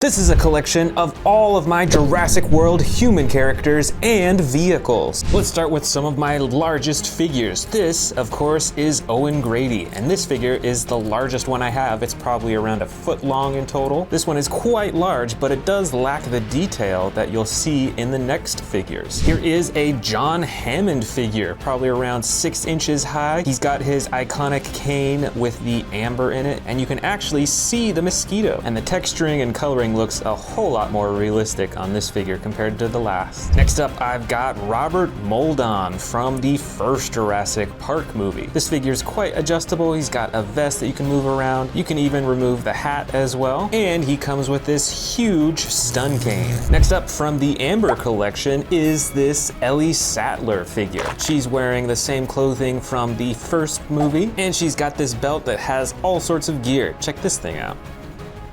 This is a collection of all of my Jurassic World human characters and vehicles. Let's start with some of my largest figures. This, of course, is Owen Grady, and this figure is the largest one I have. It's probably around a foot long in total. This one is quite large, but it does lack the detail that you'll see in the next figures. Here is a John Hammond figure, probably around 6 inches high. He's got his iconic cane with the amber in it, and you can actually see the mosquito. And the texturing and coloring looks a whole lot more realistic on this figure compared to the last. Next up, I've got Robert Moldon from the first Jurassic Park movie. This figure is quite adjustable. He's got a vest that you can move around. You can even remove the hat as well. And he comes with this huge stun cane. Next up from the Amber collection is this Ellie Sattler figure. She's wearing the same clothing from the first movie, and she's got this belt that has all sorts of gear. Check this thing out.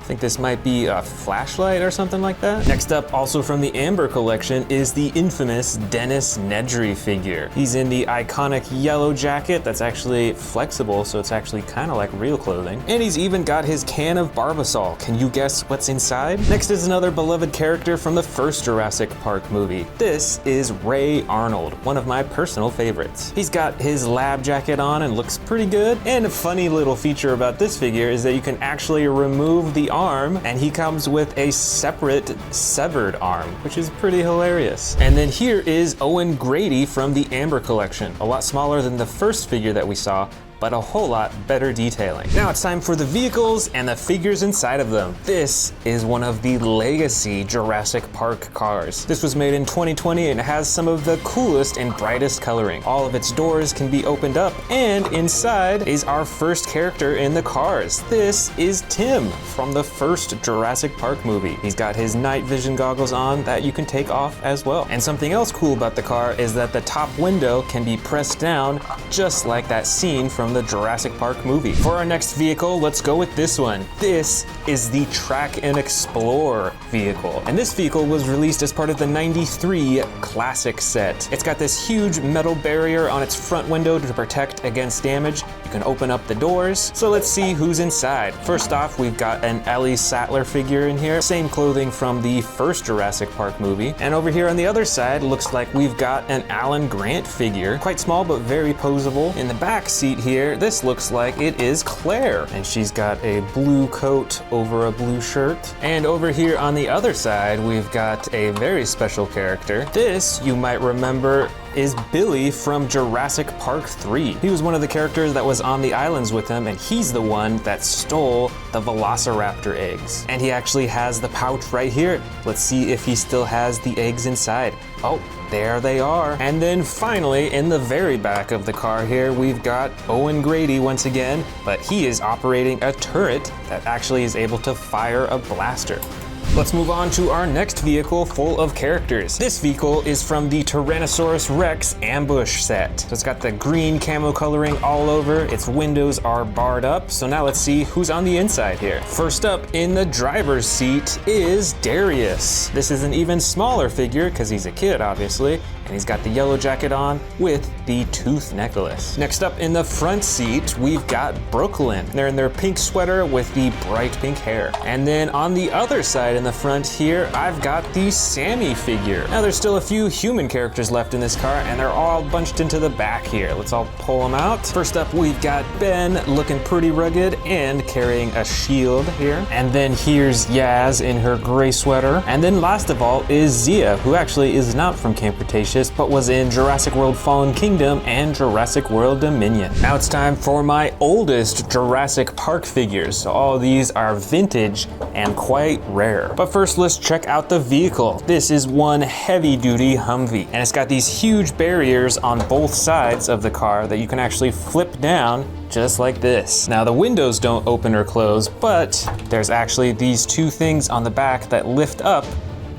I think this might be a flashlight or something like that. Next up, also from the Amber collection, is the infamous Dennis Nedry figure. He's in the iconic yellow jacket that's actually flexible, so it's actually kind of like real clothing. And he's even got his can of Barbasol. Can you guess what's inside? Next is another beloved character from the first Jurassic Park movie. This is Ray Arnold, one of my personal favorites. He's got his lab jacket on and looks pretty good. And a funny little feature about this figure is that you can actually remove the arm, and he comes with a separate severed arm, which is pretty hilarious. And then here is Owen Grady from the Amber collection. A lot smaller than the first figure that we saw, but a whole lot better detailing. Now it's time for the vehicles and the figures inside of them. This is one of the legacy Jurassic Park cars. This was made in 2020 and it has some of the coolest and brightest coloring. All of its doors can be opened up, and inside is our first character in the cars. This is Tim from the first Jurassic Park movie. He's got his night vision goggles on that you can take off as well. And something else cool about the car is that the top window can be pressed down just like that scene from the Jurassic Park movie. For our next vehicle, let's go with this one. This is the Track and Explore vehicle. And this vehicle was released as part of the '93 classic set. It's got this huge metal barrier on its front window to protect against damage. You can open up the doors. So let's see who's inside. First off, we've got an Ellie Sattler figure in here. Same clothing from the first Jurassic Park movie. And over here on the other side, looks like we've got an Alan Grant figure. Quite small, but very posable. In the back seat here, this looks like it is Claire, and she's got a blue coat over a blue shirt. And over here on the other side, we've got a very special character. This, you might remember, is Billy from Jurassic Park 3. He was one of the characters that was on the islands with him, and he's the one that stole the Velociraptor eggs. And he actually has the pouch right here. Let's see if he still has the eggs inside. Oh, there they are. And then finally, in the very back of the car here, we've got Owen Grady once again, but he is operating a turret that actually is able to fire a blaster. Let's move on to our next vehicle full of characters. This vehicle is from the Tyrannosaurus Rex ambush set. So it's got the green camo coloring all over. Its windows are barred up. So now let's see who's on the inside here. First up in the driver's seat is Darius. This is an even smaller figure because he's a kid, obviously. And he's got the yellow jacket on with the tooth necklace. Next up in the front seat, we've got Brooklyn. They're in their pink sweater with the bright pink hair. And then on the other side in the front here, I've got the Sammy figure. Now there's still a few human characters left in this car, and they're all bunched into the back here. Let's all pull them out. First up, we've got Ben looking pretty rugged and carrying a shield here. And then here's Yaz in her gray sweater. And then last of all is Zia, who actually is not from Camp Cretaceous, but was in Jurassic World Fallen Kingdom and Jurassic World Dominion. Now it's time for my oldest Jurassic Park figures. So all of these are vintage and quite rare. But first, let's check out the vehicle. This is one heavy-duty Humvee, and it's got these huge barriers on both sides of the car that you can actually flip down just like this. Now the windows don't open or close, but there's actually these two things on the back that lift up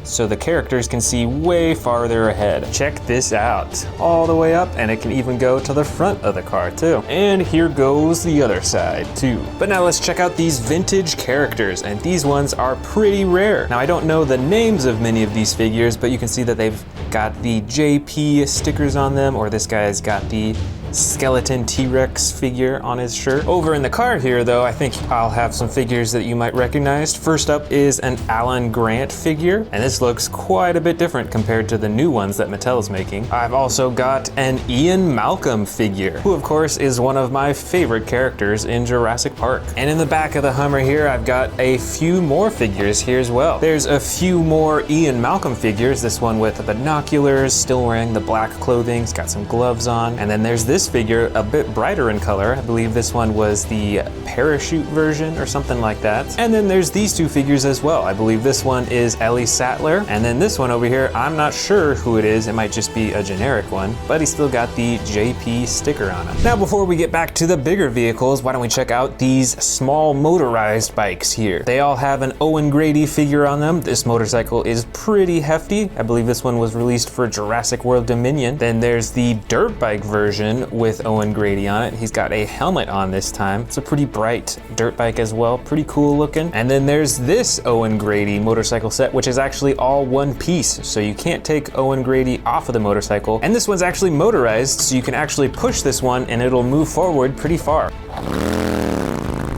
so the characters can see way farther ahead. Check this out. All the way up, and it can even go to the front of the car too. And here goes the other side too. But now let's check out these vintage characters, and these ones are pretty rare. Now I don't know the names of many of these figures, but you can see that they've got the JP stickers on them, or this guy's got the skeleton T-Rex figure on his shirt. Over in the car here though, I think I'll have some figures that you might recognize. First up is an Alan Grant figure, and this looks quite a bit different compared to the new ones that Mattel's making. I've also got an Ian Malcolm figure, who of course is one of my favorite characters in Jurassic Park. And in the back of the Hummer here, I've got a few more figures here as well. There's a few more Ian Malcolm figures, this one with the binoculars, still wearing the black clothing, he's got some gloves on. And then there's this figure, a bit brighter in color. I believe this one was the parachute version or something like that. And then there's these two figures as well. I believe this one is Ellie Sattler, and then this one over here, I'm not sure who it is. It might just be a generic one, but he's still got the JP sticker on him. Now, before we get back to the bigger vehicles, why don't we check out these small motorized bikes here. They all have an Owen Grady figure on them. This motorcycle is pretty hefty. I believe this one was released for Jurassic World Dominion. Then there's the dirt bike version with Owen Grady on it. He's got a helmet on this time. It's a pretty bright dirt bike as well, pretty cool looking. And then there's this Owen Grady motorcycle set, which is actually all one piece, so you can't take Owen Grady off of the motorcycle. And this one's actually motorized, so you can actually push this one and it'll move forward pretty far.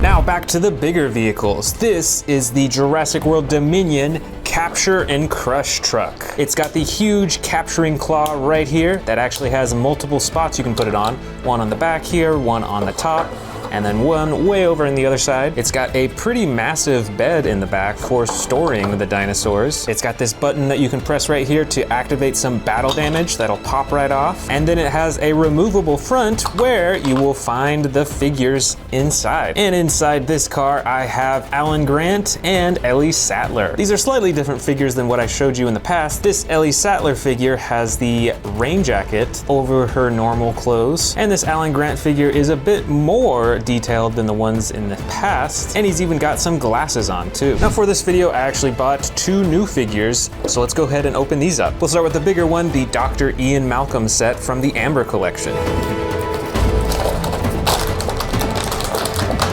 Now back to the bigger vehicles. This is the Jurassic World Dominion Capture and Crush truck. It's got the huge capturing claw right here that actually has multiple spots you can put it on. One on the back here, one on the top, and then one way over on the other side. It's got a pretty massive bed in the back for storing the dinosaurs. It's got this button that you can press right here to activate some battle damage that'll pop right off. And then it has a removable front where you will find the figures inside. And inside this car, I have Alan Grant and Ellie Sattler. These are slightly different figures than what I showed you in the past. This Ellie Sattler figure has the rain jacket over her normal clothes. And this Alan Grant figure is a bit more detailed than the ones in the past, and he's even got some glasses on too. Now for this video, I actually bought two new figures, so let's go ahead and open these up. We'll start with the bigger one, the Dr. Ian Malcolm set from the Amber collection.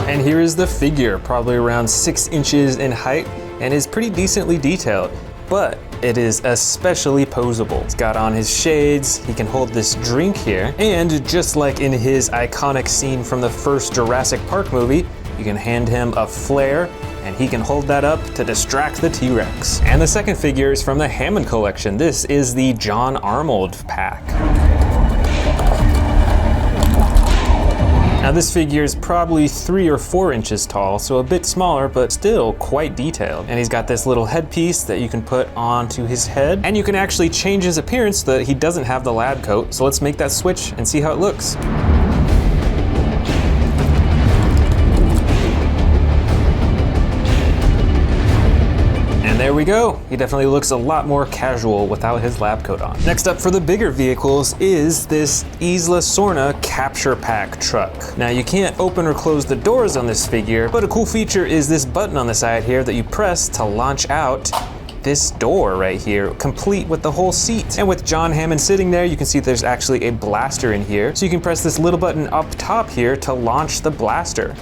And here is the figure, probably around 6 inches in height, and is pretty decently detailed, but it is especially posable. He's got on his shades, he can hold this drink here, and just like in his iconic scene from the first Jurassic Park movie, you can hand him a flare and he can hold that up to distract the T-Rex. And the second figure is from the Hammond collection. This is the John Arnold pack. Now this figure is probably 3 or 4 inches tall, so a bit smaller, but still quite detailed. And he's got this little headpiece that you can put onto his head, and you can actually change his appearance so that he doesn't have the lab coat. So let's make that switch and see how it looks. There we go. He definitely looks a lot more casual without his lab coat on. Next up for the bigger vehicles is this Isla Sorna Capture Pack truck. Now you can't open or close the doors on this figure, but a cool feature is this button on the side here that you press to launch out this door right here, complete with the whole seat. And with John Hammond sitting there, you can see there's actually a blaster in here. So you can press this little button up top here to launch the blaster.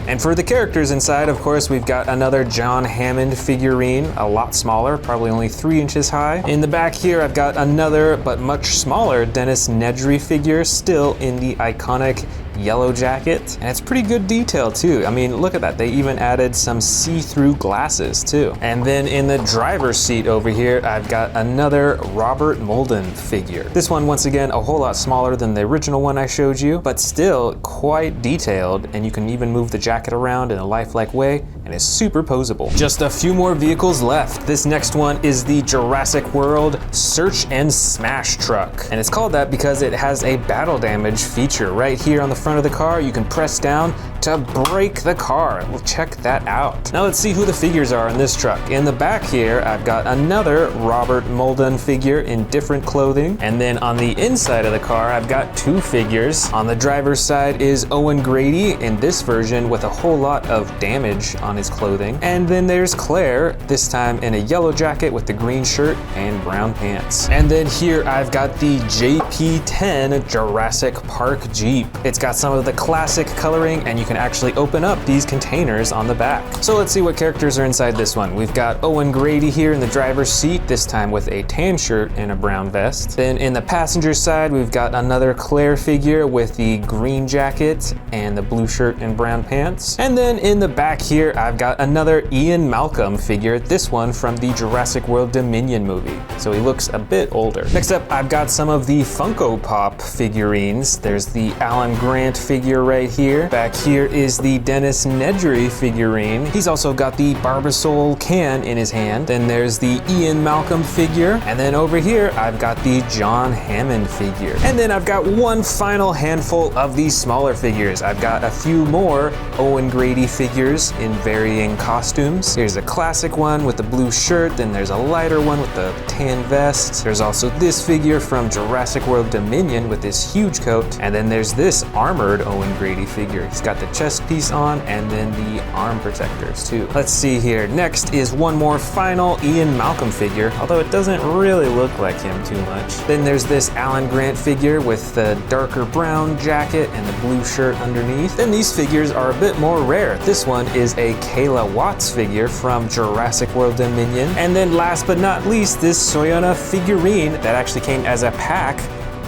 And for the characters inside, of course, we've got another John Hammond figurine, a lot smaller, probably only 3 inches high. In the back here, I've got another, but much smaller Dennis Nedry figure, still in the iconic yellow jacket. And it's pretty good detail too. I mean, look at that. They even added some see-through glasses too. And then in the driver's seat over here, I've got another Robert Molden figure. This one, once again, a whole lot smaller than the original one I showed you, but still quite detailed. And you can even move the jacket around in a lifelike way, and it's super posable. Just a few more vehicles left. This next one is the Jurassic World Search and Smash truck. And it's called that because it has a battle damage feature right here on the front of the car. You can press down to break the car. We'll check that out. Now let's see who the figures are in this truck. In the back here, I've got another Robert Molden figure in different clothing. And then on the inside of the car, I've got 2 figures. On the driver's side is Owen Grady in this version with a whole lot of damage on on his clothing. And then there's Claire, this time in a yellow jacket with the green shirt and brown pants. And then here I've got the JP10 Jurassic Park Jeep. It's got some of the classic coloring, and you can actually open up these containers on the back. So let's see what characters are inside this one. We've got Owen Grady here in the driver's seat, this time with a tan shirt and a brown vest. Then in the passenger side, we've got another Claire figure with the green jacket and the blue shirt and brown pants. And then in the back here, I've got another Ian Malcolm figure, this one from the Jurassic World Dominion movie. So he looks a bit older. Next up, I've got some of the Funko Pop figurines. There's the Alan Grant figure right here. Back here is the Dennis Nedry figurine. He's also got the Barbasol can in his hand. Then there's the Ian Malcolm figure. And then over here, I've got the John Hammond figure. And then I've got one final handful of these smaller figures. I've got a few more Owen Grady figures in varying costumes. Here's a classic one with the blue shirt. Then there's a lighter one with the tan vest. There's also this figure from Jurassic World Dominion with this huge coat. And then there's this armored Owen Grady figure. He's got the chest piece on and then the arm protectors too. Let's see here. Next is one more final Ian Malcolm figure, although it doesn't really look like him too much. Then there's this Alan Grant figure with the darker brown jacket and the blue shirt underneath. Then these figures are a bit more rare. This one is a Kayla Watts figure from Jurassic World Dominion. And then last but not least, this Soyona figurine that actually came as a pack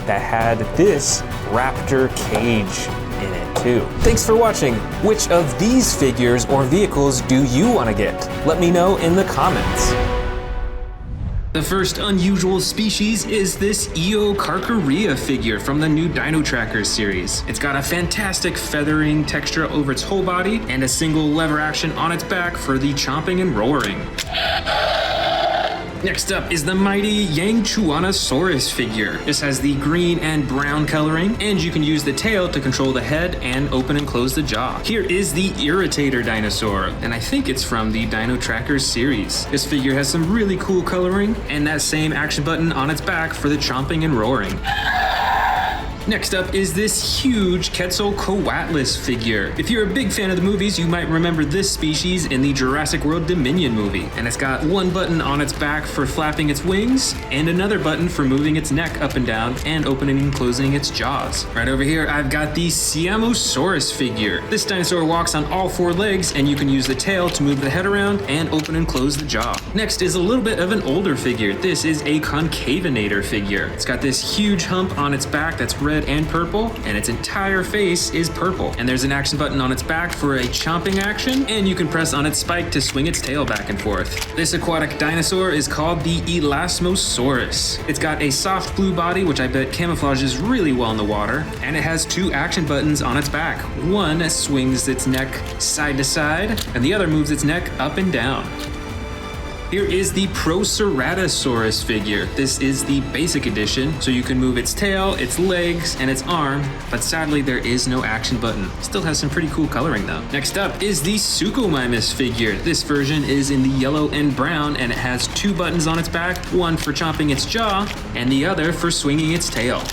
that had this raptor cage in it too. Thanks for watching. Which of these figures or vehicles do you want to get? Let me know in the comments. The first unusual species is this Eocarcharia figure from the new Dino Trackers series. It's got a fantastic feathering texture over its whole body and a single lever action on its back for the chomping and roaring. Next up is the mighty Yangchuanosaurus figure. This has the green and brown coloring, and you can use the tail to control the head and open and close the jaw. Here is the Irritator Dinosaur, and I think it's from the Dino Trackers series. This figure has some really cool coloring, and that same action button on its back for the chomping and roaring. Next up is this huge Quetzalcoatlus figure. If you're a big fan of the movies, you might remember this species in the Jurassic World Dominion movie. And it's got one button on its back for flapping its wings, and another button for moving its neck up and down and opening and closing its jaws. Right over here, I've got the Siamosaurus figure. This dinosaur walks on all four legs, and you can use the tail to move the head around and open and close the jaw. Next is a little bit of an older figure. This is a Concavinator figure. It's got this huge hump on its back that's red and purple, and its entire face is purple. And there's an action button on its back for a chomping action, and you can press on its spike to swing its tail back and forth. This aquatic dinosaur is called the Elasmosaurus. It's got a soft blue body, which I bet camouflages really well in the water, and it has two action buttons on its back. One swings its neck side to side, and the other moves its neck up and down. Here is the Proceratosaurus figure. This is the basic edition, so you can move its tail, its legs, and its arm, but sadly there is no action button. Still has some pretty cool coloring though. Next up is the Suchomimus figure. This version is in the yellow and brown, and it has two buttons on its back, one for chomping its jaw, and the other for swinging its tail.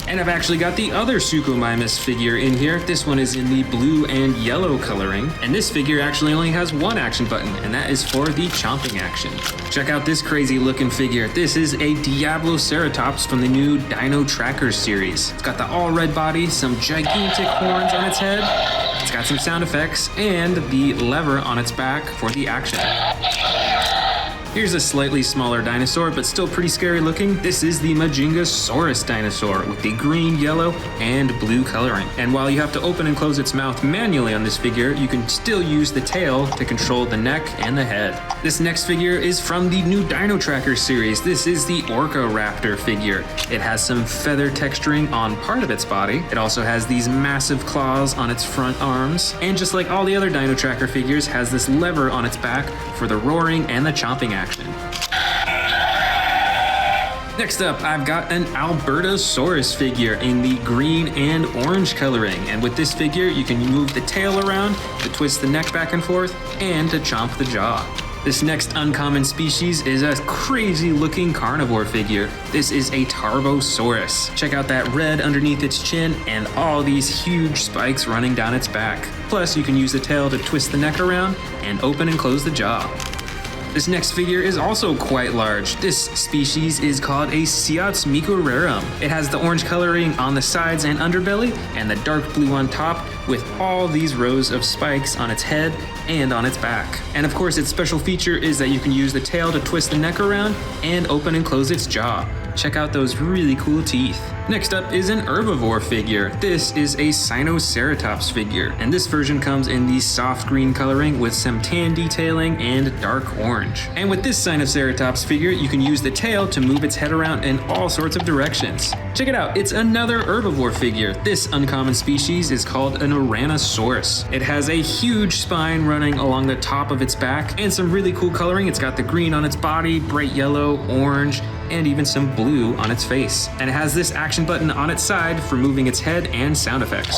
And I've actually got the other Suchomimus figure in here. This one is in the blue and yellow coloring. And this figure actually only has one action button, and that is for the chomping action. Check out this crazy looking figure. This is a Diabloceratops from the new Dino Trackers series. It's got the all red body, some gigantic horns on its head. It's got some sound effects, and the lever on its back for the action. Here's a slightly smaller dinosaur, but still pretty scary looking. This is the Majingasaurus dinosaur with the green, yellow, and blue coloring. And while you have to open and close its mouth manually on this figure, you can still use the tail to control the neck and the head. This next figure is from the new Dino Trackers series. This is the Orca-Raptor figure. It has some feather texturing on part of its body. It also has these massive claws on its front arms. And just like all the other Dino Tracker figures, has this lever on its back for the roaring and the chomping action. Next up, I've got an Albertosaurus figure in the green and orange coloring. And with this figure, you can move the tail around to twist the neck back and forth and to chomp the jaw. This next uncommon species is a crazy looking carnivore figure. This is a Tarbosaurus. Check out that red underneath its chin and all these huge spikes running down its back. Plus, you can use the tail to twist the neck around and open and close the jaw. This next figure is also quite large. This species is called a Ceops microrarum. It has the orange coloring on the sides and underbelly and the dark blue on top with all these rows of spikes on its head and on its back. And of course, its special feature is that you can use the tail to twist the neck around and open and close its jaw. Check out those really cool teeth. Next up is an herbivore figure. This is a Sinoceratops figure, and this version comes in the soft green coloring with some tan detailing and dark orange. And with this Sinoceratops figure, you can use the tail to move its head around in all sorts of directions. Check it out, it's another herbivore figure. This uncommon species is called an Ouranosaurus. It has a huge spine running along the top of its back and some really cool coloring. It's got the green on its body, bright yellow, orange, and even some blue on its face. And it has this action button on its side for moving its head and sound effects.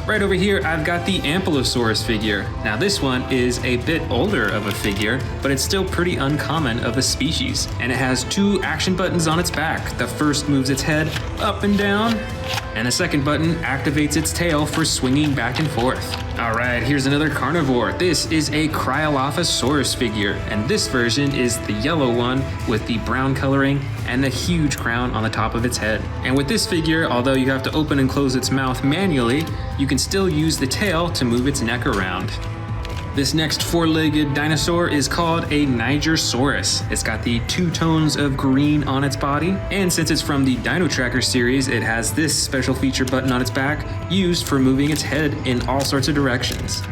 Right over here, I've got the Ankylosaurus figure. Now this one is a bit older of a figure, but it's still pretty uncommon of a species. And it has two action buttons on its back. The first moves its head up and down, and the second button activates its tail for swinging back and forth. All right, here's another carnivore. This is a Cryolophosaurus figure, and this version is the yellow one with the brown coloring and the huge crown on the top of its head. And with this figure, although you have to open and close its mouth manually, you can still use the tail to move its neck around. This next four-legged dinosaur is called a Nigersaurus. It's got the two tones of green on its body, and since it's from the Dino Tracker series, it has this special feature button on its back used for moving its head in all sorts of directions.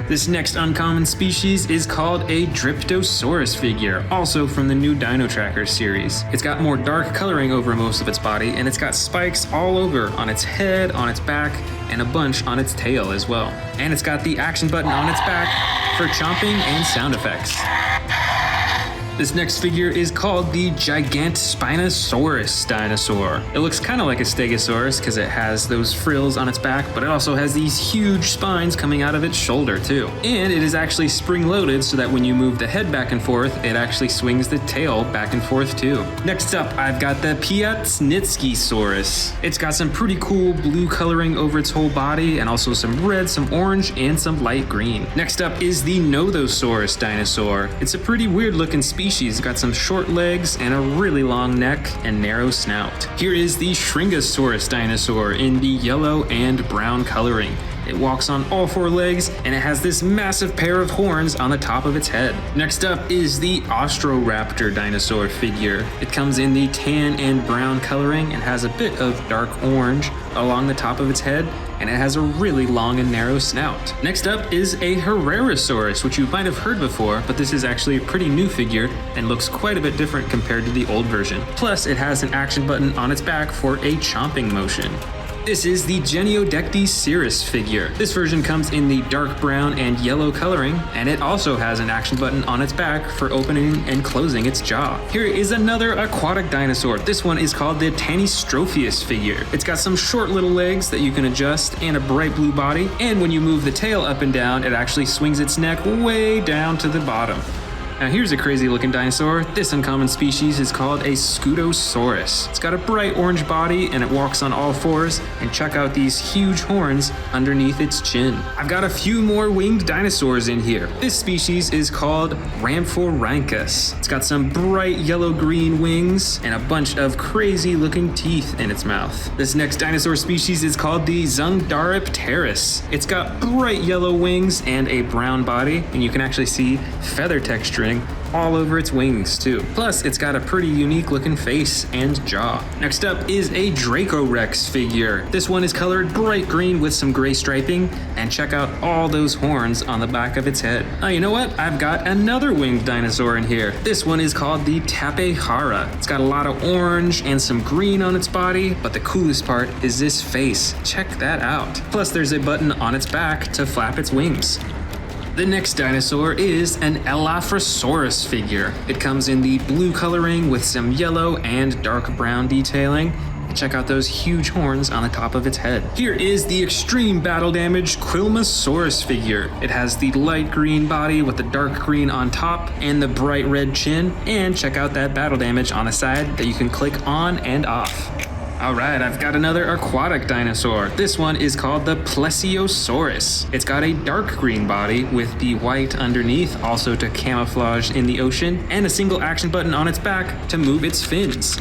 This next uncommon species is called a Dryptosaurus figure, also from the new Dino Tracker series. It's got more dark coloring over most of its body, and it's got spikes all over on its head, on its back, and a bunch on its tail as well. And it's got the action button on its back for chomping and sound effects. This next figure is called the Gigant Spinosaurus dinosaur. It looks kind of like a Stegosaurus because it has those frills on its back, but it also has these huge spines coming out of its shoulder too. And it is actually spring-loaded so that when you move the head back and forth, it actually swings the tail back and forth too. Next up, I've got the Piatsnitskisaurus. It's got some pretty cool blue coloring over its whole body, and also some red, some orange, and some light green. Next up is the Nothosaurus dinosaur. It's a pretty weird looking species. It's got some short legs and a really long neck and narrow snout. Here is the Shringosaurus dinosaur in the yellow and brown coloring. It walks on all four legs, and it has this massive pair of horns on the top of its head. Next up is the Austroraptor dinosaur figure. It comes in the tan and brown coloring and has a bit of dark orange along the top of its head, and it has a really long and narrow snout. Next up is a Herrerasaurus, which you might have heard before, but this is actually a pretty new figure and looks quite a bit different compared to the old version. Plus, it has an action button on its back for a chomping motion. This is the Geniodecticyrus figure. This version comes in the dark brown and yellow coloring, and it also has an action button on its back for opening and closing its jaw. Here is another aquatic dinosaur. This one is called the Tanystropheus figure. It's got some short little legs that you can adjust and a bright blue body, and when you move the tail up and down, it actually swings its neck way down to the bottom. Now here's a crazy looking dinosaur. This uncommon species is called a Scutosaurus. It's got a bright orange body and it walks on all fours, and check out these huge horns underneath its chin. I've got a few more winged dinosaurs in here. This species is called Rhamphorhynchus. It's got some bright yellow-green wings and a bunch of crazy looking teeth in its mouth. This next dinosaur species is called the Zungadaripterus. It's got bright yellow wings and a brown body, and you can actually see feather texturing all over its wings too. Plus, it's got a pretty unique looking face and jaw. Next up is a Dracorex figure. This one is colored bright green with some gray striping, and check out all those horns on the back of its head. Oh, you know what? I've got another winged dinosaur in here. This one is called the Tapehara. It's got a lot of orange and some green on its body, but the coolest part is this face. Check that out. Plus, there's a button on its back to flap its wings. The next dinosaur is an Elaphrosaurus figure. It comes in the blue coloring with some yellow and dark brown detailing, Check out those huge horns on the top of its head. Here is the extreme battle damage Quilmosaurus figure. It has the light green body with the dark green on top and the bright red chin. And check out that battle damage on the side that you can click on and off. Alright, I've got another aquatic dinosaur. This one is called the Plesiosaurus. It's got a dark green body with the white underneath, also to camouflage in the ocean, and a single action button on its back to move its fins.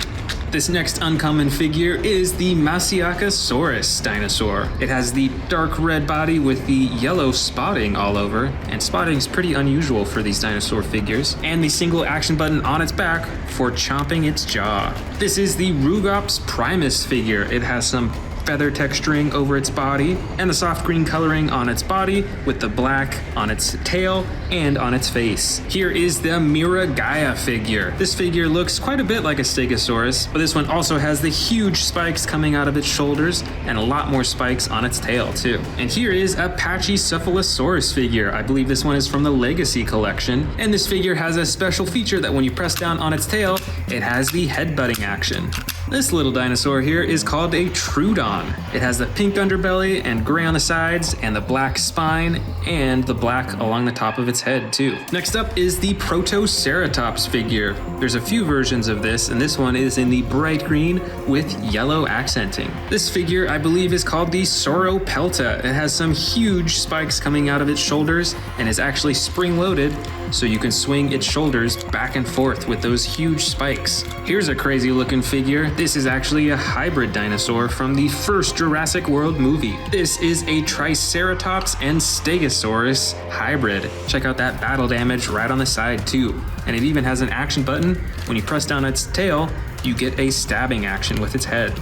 This next uncommon figure is the Masiakasaurus dinosaur. It has the dark red body with the yellow spotting all over, and spotting is pretty unusual for these dinosaur figures, and the single action button on its back for chomping its jaw. This is the Rugops primus figure. It has some feather texturing over its body and the soft green coloring on its body with the black on its tail and on its face. Here is the Miragaia figure. This figure looks quite a bit like a Stegosaurus, but this one also has the huge spikes coming out of its shoulders and a lot more spikes on its tail too. And here is a Pachycephalosaurus figure. I believe this one is from the Legacy collection, and this figure has a special feature that when you press down on its tail, it has the headbutting action. This little dinosaur here is called a Troodon. It has the pink underbelly and gray on the sides and the black spine and the black along the top of its head too. Next up is the Protoceratops figure. There's a few versions of this, and this one is in the bright green with yellow accenting. This figure I believe is called the Sauropelta. It has some huge spikes coming out of its shoulders and is actually spring-loaded, so you can swing its shoulders back and forth with those huge spikes. Here's a crazy looking figure. This is actually a hybrid dinosaur from the first Jurassic World movie. This is a Triceratops and Stegosaurus hybrid. Check out that battle damage right on the side too. And it even has an action button. When you press down its tail, you get a stabbing action with its head.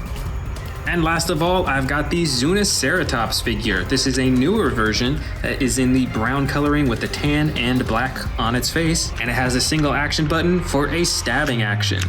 And last of all, I've got the Zuniceratops figure. This is a newer version that is in the brown coloring with the tan and black on its face, and it has a single action button for a stabbing action.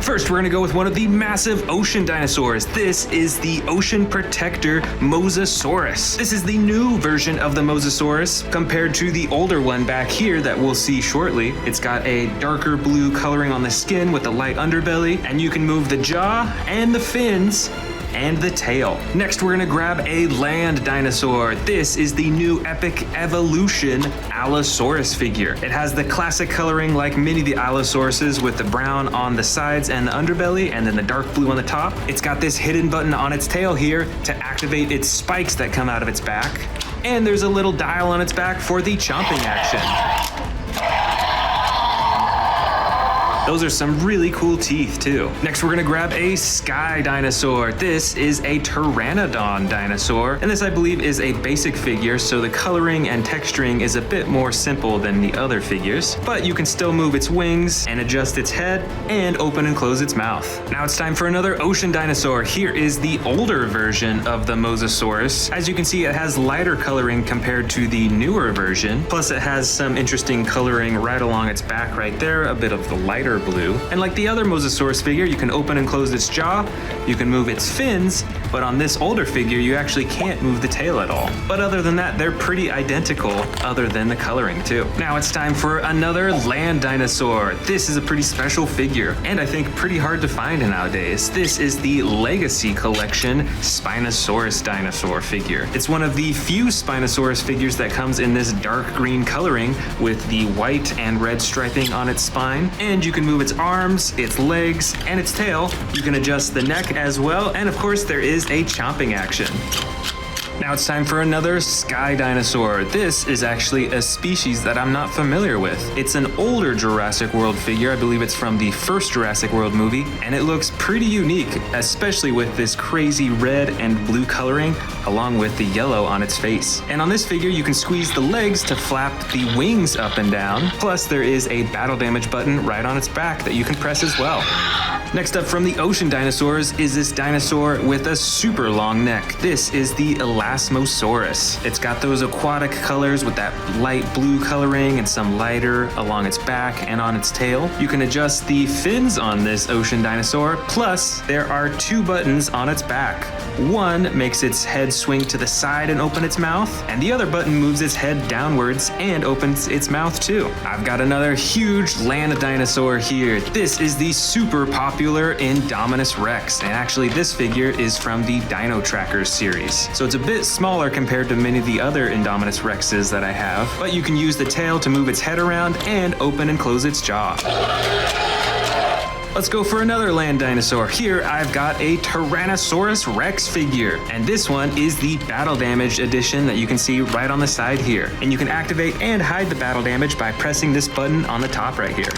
First, we're gonna go with one of the massive ocean dinosaurs. This is the Ocean Protector Mosasaurus. This is the new version of the Mosasaurus compared to the older one back here that we'll see shortly. It's got a darker blue coloring on the skin with a light underbelly, and you can move the jaw and the fins and the tail. Next, we're gonna grab a land dinosaur. This is the new Epic Evolution Allosaurus figure. It has the classic coloring like many of the Allosauruses with the brown on the sides and the underbelly and then the dark blue on the top. It's got this hidden button on its tail here to activate its spikes that come out of its back. And there's a little dial on its back for the chomping action. Those are some really cool teeth too. Next, we're gonna grab a sky dinosaur. This is a Pteranodon dinosaur, and this I believe is a basic figure, so the coloring and texturing is a bit more simple than the other figures, but you can still move its wings and adjust its head and open and close its mouth. Now it's time for another ocean dinosaur. Here is the older version of the Mosasaurus. As you can see, it has lighter coloring compared to the newer version, plus it has some interesting coloring right along its back right there, a bit of the lighter blue. And like the other Mosasaurus figure, you can open and close its jaw, you can move its fins, but on this older figure, you actually can't move the tail at all. But other than that, they're pretty identical, other than the coloring too. Now it's time for another land dinosaur. This is a pretty special figure, and I think pretty hard to find nowadays. This is the Legacy Collection Spinosaurus dinosaur figure. It's one of the few Spinosaurus figures that comes in this dark green coloring with the white and red striping on its spine, and you can move its arms, its legs, and its tail. You can adjust the neck as well, and of course there is a chomping action. Now it's time for another sky dinosaur. This is actually a species that I'm not familiar with. It's an older Jurassic World figure. I believe it's from the first Jurassic World movie, and it looks pretty unique, especially with this crazy red and blue coloring along with the yellow on its face. And on this figure, you can squeeze the legs to flap the wings up and down. Plus, there is a battle damage button right on its back that you can press as well. Next up from the ocean dinosaurs is this dinosaur with a super long neck. This is the Elasmosaurus. It's got those aquatic colors with that light blue coloring and some lighter along its back and on its tail. You can adjust the fins on this ocean dinosaur, plus there are 2 buttons on its back. One makes its head swing to the side and open its mouth, and the other button moves its head downwards and opens its mouth too. I've got another huge land dinosaur here. This is the super popular Indominus Rex, and actually this figure is from the Dino Trackers series. So it's a bit smaller compared to many of the other Indominus Rexes that I have, but you can use the tail to move its head around and open and close its jaw. Let's go for another land dinosaur. Here I've got a Tyrannosaurus Rex figure, and this one is the battle damage edition that you can see right on the side here. And you can activate and hide the battle damage by pressing this button on the top right here.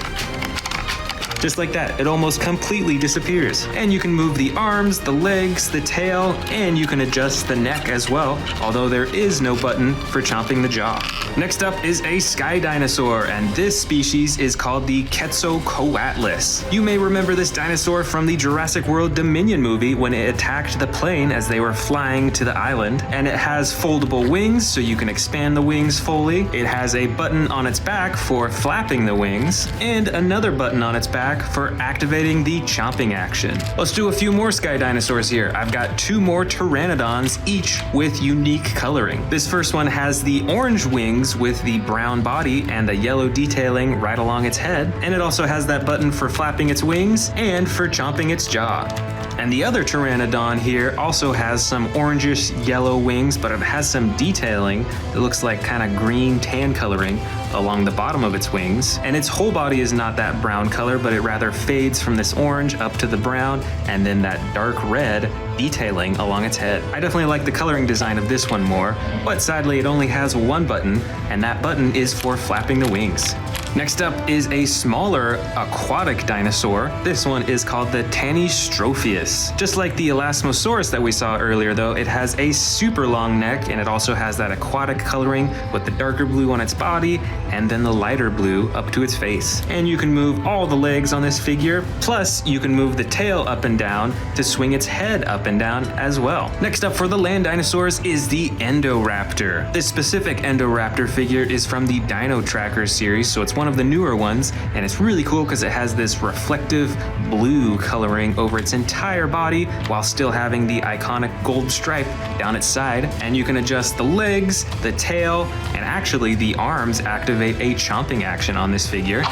Just like that, it almost completely disappears. And you can move the arms, the legs, the tail, and you can adjust the neck as well, although there is no button for chomping the jaw. Next up is a sky dinosaur, and this species is called the Quetzalcoatlus. You may remember this dinosaur from the Jurassic World Dominion movie when it attacked the plane as they were flying to the island, and it has foldable wings so you can expand the wings fully. It has a button on its back for flapping the wings, and another button on its back for activating the chomping action. Let's do a few more sky dinosaurs here. I've got 2 more pteranodons, each with unique coloring. This first one has the orange wings with the brown body and the yellow detailing right along its head, and it also has that button for flapping its wings and for chomping its jaw. And the other pteranodon here also has some orangish yellow wings, but it has some detailing that looks like kind of green tan coloring along the bottom of its wings. And its whole body is not that brown color, but it rather fades from this orange up to the brown and then that dark red detailing along its head. I definitely like the coloring design of this one more, but sadly it only has 1 button, and that button is for flapping the wings. Next up is a smaller aquatic dinosaur. This one is called the Tanystropheus. Just like the Elasmosaurus that we saw earlier though, it has a super long neck, and it also has that aquatic coloring with the darker blue on its body and then the lighter blue up to its face. And you can move all the legs on this figure, plus you can move the tail up and down to swing its head up and down as well. Next up for the land dinosaurs is the Endoraptor. This specific Endoraptor figure is from the Dino Trackers series, so it's one of the newer ones, and it's really cool because it has this reflective blue coloring over its entire body while still having the iconic gold stripe down its side. And you can adjust the legs, the tail, and actually the arms activate a chomping action on this figure.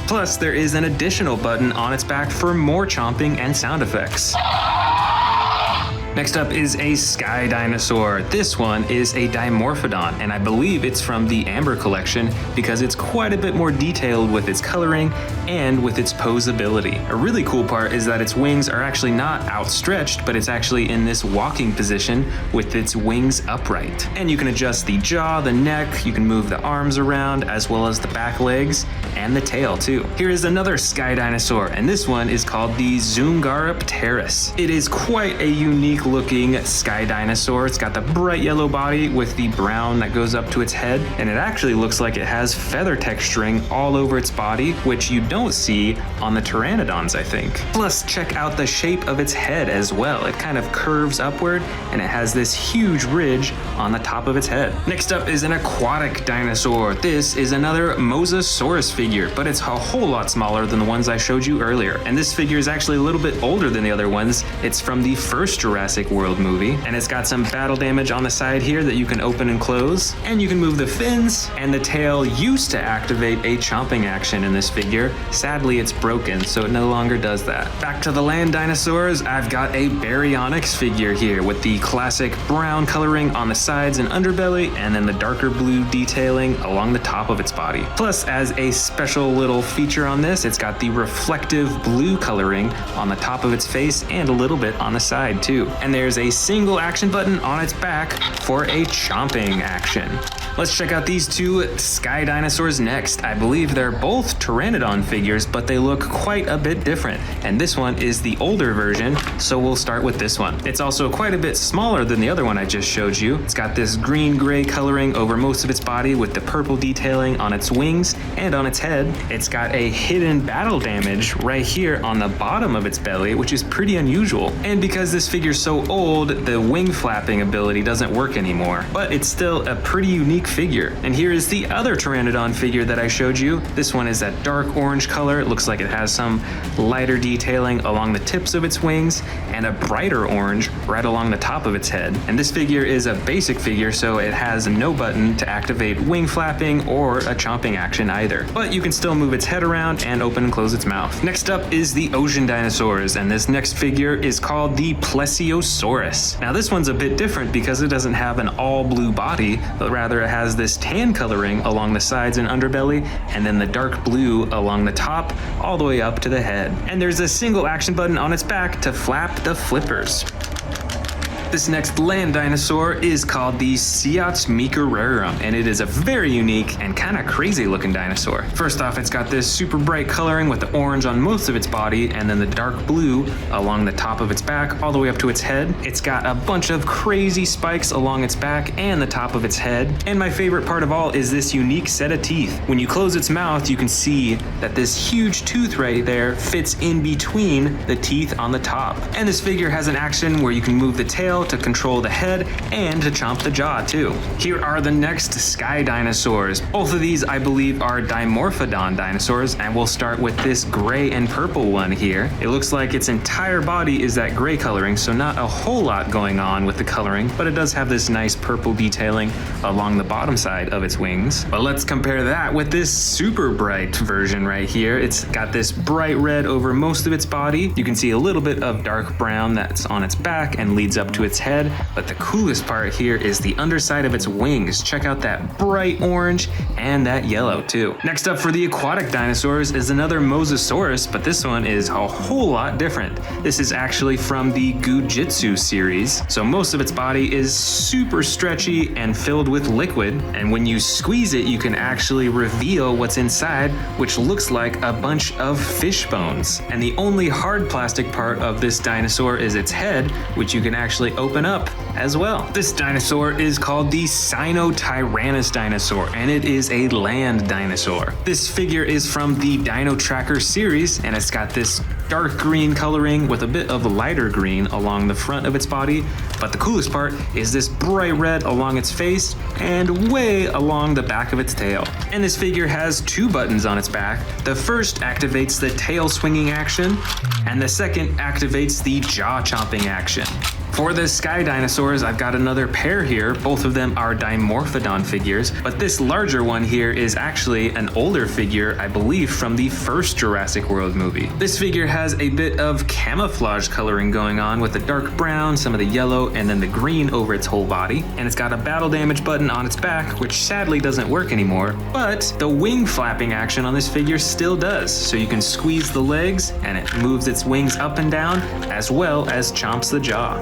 Plus, there is an additional button on its back for more chomping and sound effects. Next up is a sky dinosaur. This one is a Dimorphodon, and I believe it's from the Amber collection because it's quite a bit more detailed with its coloring and with its posability. A really cool part is that its wings are actually not outstretched, but it's actually in this walking position with its wings upright. And you can adjust the jaw, the neck, you can move the arms around, as well as the back legs and the tail too. Here is another sky dinosaur, and this one is called the Zungaropteris. It is quite a unique looking sky dinosaur. It's got the bright yellow body with the brown that goes up to its head, and it actually looks like it has feather texturing all over its body, which you don't see on the pteranodons, I think. Plus, check out the shape of its head as well. It kind of curves upward, and it has this huge ridge on the top of its head. Next up is an aquatic dinosaur. This is another Mosasaurus figure, but it's a whole lot smaller than the ones I showed you earlier. And this figure is actually a little bit older than the other ones. It's from the first Jurassic World movie, and it's got some battle damage on the side here that you can open and close, and you can move the fins, and the tail used to activate a chomping action in this figure. Sadly, it's broken, so it no longer does that. Back to the land dinosaurs, I've got a Baryonyx figure here with the classic brown coloring on the sides and underbelly, and then the darker blue detailing along the top of its body. Plus, as a special little feature on this, it's got the reflective blue coloring on the top of its face and a little bit on the side too. and there's a single action button on its back for a chomping action. Let's check out these two sky dinosaurs next. I believe they're both Pteranodon figures, but they look quite a bit different. And this one is the older version, so we'll start with this one. It's also quite a bit smaller than the other one I just showed you. It's got this green-gray coloring over most of its body with the purple detailing on its wings and on its head. It's got a hidden battle damage right here on the bottom of its belly, which is pretty unusual. And because this figure's so old, the wing flapping ability doesn't work anymore. But it's still a pretty unique figure. And here is the other Pteranodon figure that I showed you. This one is that dark orange color. It looks like it has some lighter detailing along the tips of its wings and a brighter orange right along the top of its head. And this figure is a basic figure, so it has no button to activate wing flapping or a chomping action either. But you can still move its head around and open and close its mouth. Next up is the ocean dinosaurs, and this next figure is called the Plesiosaurus. Now this one's a bit different because it doesn't have an all blue body, but rather it has this tan coloring along the sides and underbelly, and then the dark blue along the top all the way up to the head. And there's a single action button on its back to flap the flippers. This next land dinosaur is called the Siatsmikararum, and it is a very unique and kind of crazy looking dinosaur. First off, it's got this super bright coloring with the orange on most of its body and then the dark blue along the top of its back all the way up to its head. It's got a bunch of crazy spikes along its back and the top of its head. And my favorite part of all is this unique set of teeth. When you close its mouth, you can see that this huge tooth right there fits in between the teeth on the top. And this figure has an action where you can move the tail to control the head and to chomp the jaw too. Here are the next sky dinosaurs. Both of these I believe are Dimorphodon dinosaurs, and we'll start with this gray and purple one here. It looks like its entire body is that gray coloring, so not a whole lot going on with the coloring, but it does have this nice purple detailing along the bottom side of its wings. But let's compare that with this super bright version right here. It's got this bright red over most of its body. You can see a little bit of dark brown that's on its back and leads up to its head, but the coolest part here is the underside of its wings. Check out that bright orange and that yellow too. Next up for the aquatic dinosaurs is another Mosasaurus, but this one is a whole lot different. This is actually from the Gujitsu series, so most of its body is super stretchy and filled with liquid, and when you squeeze it you can actually reveal what's inside, which looks like a bunch of fish bones. And the only hard plastic part of this dinosaur is its head, which you can actually open up as well. This dinosaur is called the Sinotyrannus dinosaur, and it is a land dinosaur. This figure is from the Dino Tracker series, and it's got this dark green coloring with a bit of lighter green along the front of its body, but the coolest part is this bright red along its face and way along the back of its tail. And this figure has two buttons on its back. The first activates the tail swinging action, and the second activates the jaw chomping action. For the sky dinosaurs, I've got another pair here. Both of them are Dimorphodon figures, but this larger one here is actually an older figure, I believe, from the first Jurassic World movie. This figure has a bit of camouflage coloring going on with the dark brown, some of the yellow, and then the green over its whole body. And it's got a battle damage button on its back, which sadly doesn't work anymore, but the wing flapping action on this figure still does. So you can squeeze the legs and it moves its wings up and down, as well as chomps the jaw.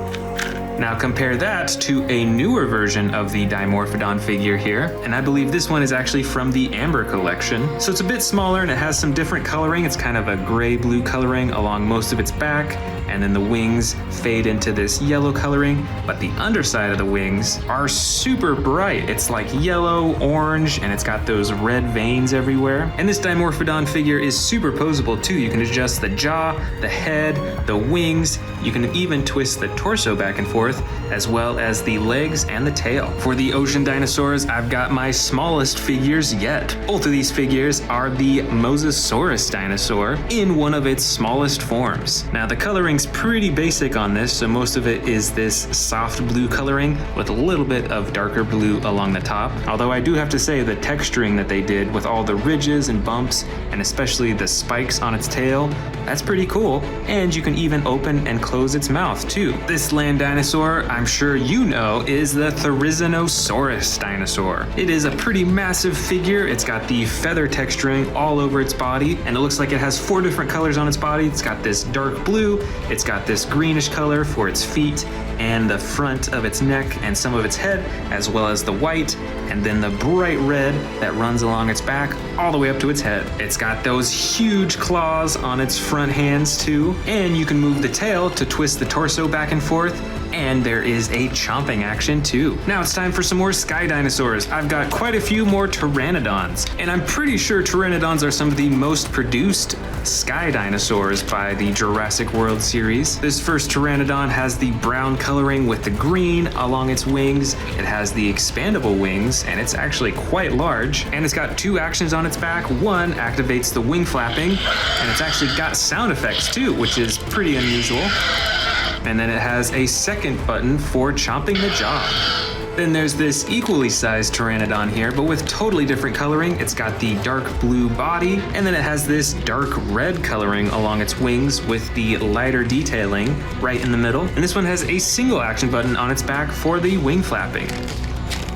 Now compare that to a newer version of the Dimorphodon figure here, and I believe this one is actually from the Amber collection. So it's a bit smaller and it has some different coloring. It's kind of a gray-blue coloring along most of its back, and then the wings fade into this yellow coloring, but the underside of the wings are super bright. It's like yellow, orange, and it's got those red veins everywhere. And this Dimorphodon figure is super posable too. You can adjust the jaw, the head, the wings. You can even twist the torso back and forth, as well as the legs and the tail. For the ocean dinosaurs, I've got my smallest figures yet. Both of these figures are the Mosasaurus dinosaur in one of its smallest forms. Now the coloring's pretty basic on this, so most of it is this soft blue coloring with a little bit of darker blue along the top. Although I do have to say the texturing that they did with all the ridges and bumps, and especially the spikes on its tail, that's pretty cool. And you can even open and close its mouth too. This land dinosaur, I'm sure you know, is the Therizinosaurus dinosaur. It is a pretty massive figure. It's got the feather texturing all over its body, and it looks like it has 4 different colors on its body. It's got this dark blue, It's got this greenish color for its feet and the front of its neck and some of its head, as well as the white, and then the bright red that runs along its back all the way up to its head. It's got those huge claws on its front hands too, and you can move the tail to twist the torso back and forth, and there is a chomping action too. Now it's time for some more sky dinosaurs. I've got quite a few more pteranodons, and I'm pretty sure pteranodons are some of the most produced sky dinosaurs by the Jurassic World series. This first pteranodon has the brown coloring with the green along its wings. It has the expandable wings, and it's actually quite large, and it's got two actions on its back. One activates the wing flapping, and it's actually got sound effects too, which is pretty unusual. And then it has a second button for chomping the jaw. Then there's this equally sized pteranodon here, but with totally different coloring. It's got the dark blue body, and then it has this dark red coloring along its wings with the lighter detailing right in the middle. And this one has a single action button on its back for the wing flapping.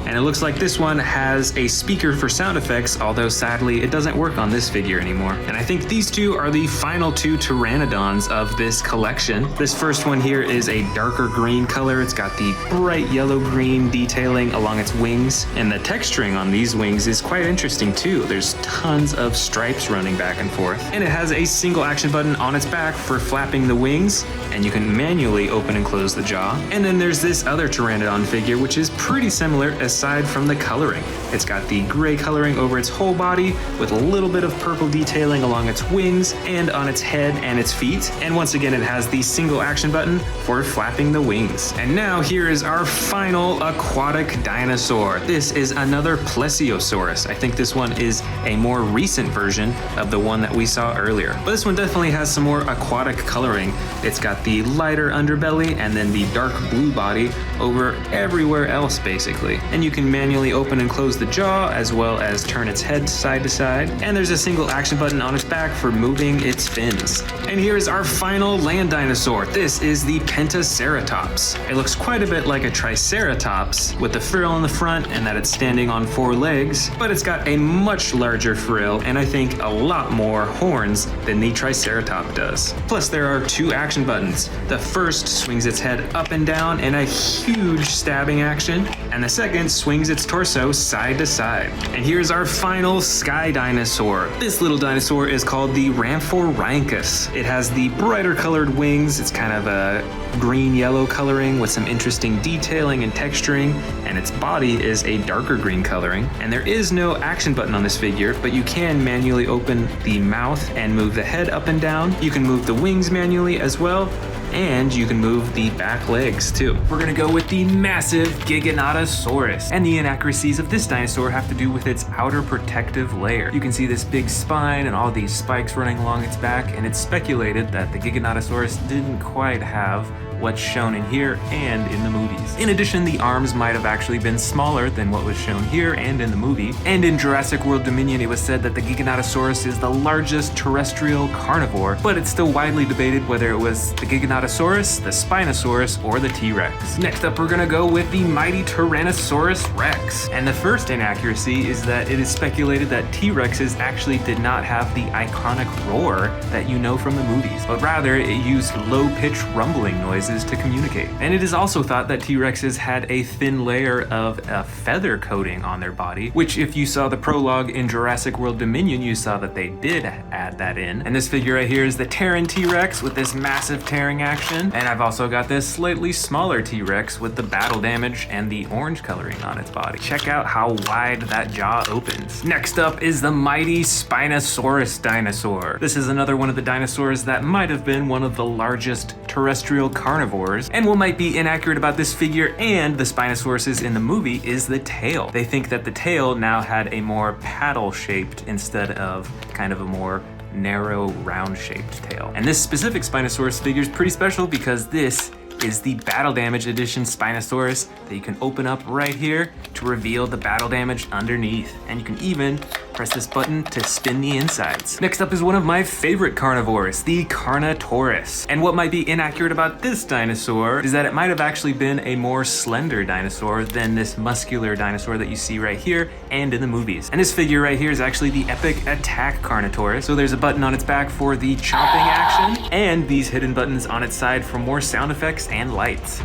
And it looks like this one has a speaker for sound effects, although sadly it doesn't work on this figure anymore. And I think these two are the final two pteranodons of this collection. This first one here is a darker green color. It's got the bright yellow-green detailing along its wings, and the texturing on these wings is quite interesting too. There's tons of stripes running back and forth. And it has a single action button on its back for flapping the wings, and you can manually open and close the jaw. And then there's this other pteranodon figure, which is pretty similar aside from the coloring. It's got the gray coloring over its whole body with a little bit of purple detailing along its wings and on its head and its feet. And once again, it has the single action button for flapping the wings. And now here is our final aquatic dinosaur. This is another Plesiosaurus. I think this one is a more recent version of the one that we saw earlier. But this one definitely has some more aquatic coloring. It's got the lighter underbelly and then the dark blue body over everywhere else basically. And you can manually open and close the jaw as well as turn its head side to side. And there's a single action button on its back for moving its fins. And here is our final land dinosaur. This is the Pentaceratops. It looks quite a bit like a Triceratops with the frill in the front and that it's standing on four legs, but it's got a much larger frill and I think a lot more horns than the Triceratops does. Plus there are two action buttons. The first swings its head up and down in a huge stabbing action, and the second swings its torso side to side. And here's our final sky dinosaur. This little dinosaur is called the Rhamphorhynchus. It has the brighter colored wings. It's kind of a green-yellow coloring with some interesting detailing and texturing, and its body is a darker green coloring. And there is no action button on this figure, but you can manually open the mouth and move the head up and down. You can move the wings manually as well, and you can move the back legs too. We're gonna go with the massive Giganotosaurus. And the inaccuracies of this dinosaur have to do with its outer protective layer. You can see this big spine and all these spikes running along its back, and it's speculated that the Giganotosaurus didn't quite have what's shown in here and in the movies. In addition, the arms might have actually been smaller than what was shown here and in the movie. And in Jurassic World Dominion, it was said that the Giganotosaurus is the largest terrestrial carnivore, but it's still widely debated whether it was the Giganotosaurus, the Spinosaurus, or the T-Rex. Next up, we're gonna go with the mighty Tyrannosaurus Rex. And the first inaccuracy is that it is speculated that T-Rexes actually did not have the iconic roar that you know from the movies, but rather it used low-pitched rumbling noises to communicate. And it is also thought that T-Rexes had a thin layer of a feather coating on their body, which if you saw the prologue in Jurassic World Dominion, you saw that they did add that in. And this figure right here is the Terran T-Rex with this massive tearing action. And I've also got this slightly smaller T-Rex with the battle damage and the orange coloring on its body. Check out how wide that jaw opens. Next up is the mighty Spinosaurus dinosaur. This is another one of the dinosaurs that might have been one of the largest terrestrial carnivores. And what might be inaccurate about this figure and the Spinosauruses in the movie is the tail. They think that the tail now had a more paddle shaped instead of kind of a more narrow round shaped tail. And this specific Spinosaurus figure is pretty special because this is the Battle Damage Edition Spinosaurus that you can open up right here to reveal the battle damage underneath. And you can even press this button to spin the insides. Next up is one of my favorite carnivores, the Carnotaurus. And what might be inaccurate about this dinosaur is that it might have actually been a more slender dinosaur than this muscular dinosaur that you see right here and in the movies. And this figure right here is actually the Epic Attack Carnotaurus. So there's a button on its back for the chomping action, and these hidden buttons on its side for more sound effects and lights.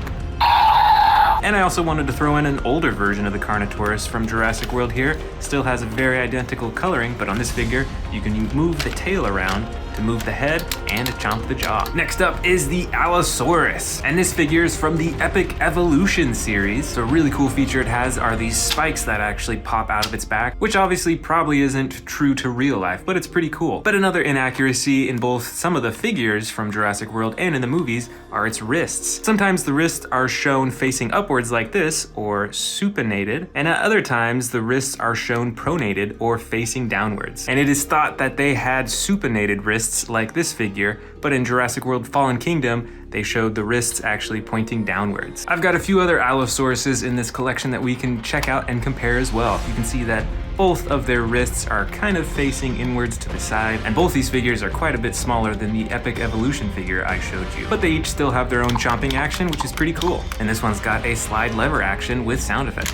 And I also wanted to throw in an older version of the Carnotaurus from Jurassic World here. Still has a very identical coloring, but on this figure, you can move the tail around to move the head and to chomp the jaw. Next up is the Allosaurus, and this figure is from the Epic Evolution series. So a really cool feature it has are these spikes that actually pop out of its back, which obviously probably isn't true to real life, but it's pretty cool. But another inaccuracy in both some of the figures from Jurassic World and in the movies are its wrists. Sometimes the wrists are shown facing upwards like this, or supinated, and at other times the wrists are shown pronated or facing downwards. And it is thought that they had supinated wrists like this figure, but in Jurassic World Fallen Kingdom, they showed the wrists actually pointing downwards. I've got a few other Allosauruses in this collection that we can check out and compare as well. You can see that both of their wrists are kind of facing inwards to the side, and both these figures are quite a bit smaller than the Epic Evolution figure I showed you. But they each still have their own chomping action, which is pretty cool. And this one's got a slide lever action with sound effects.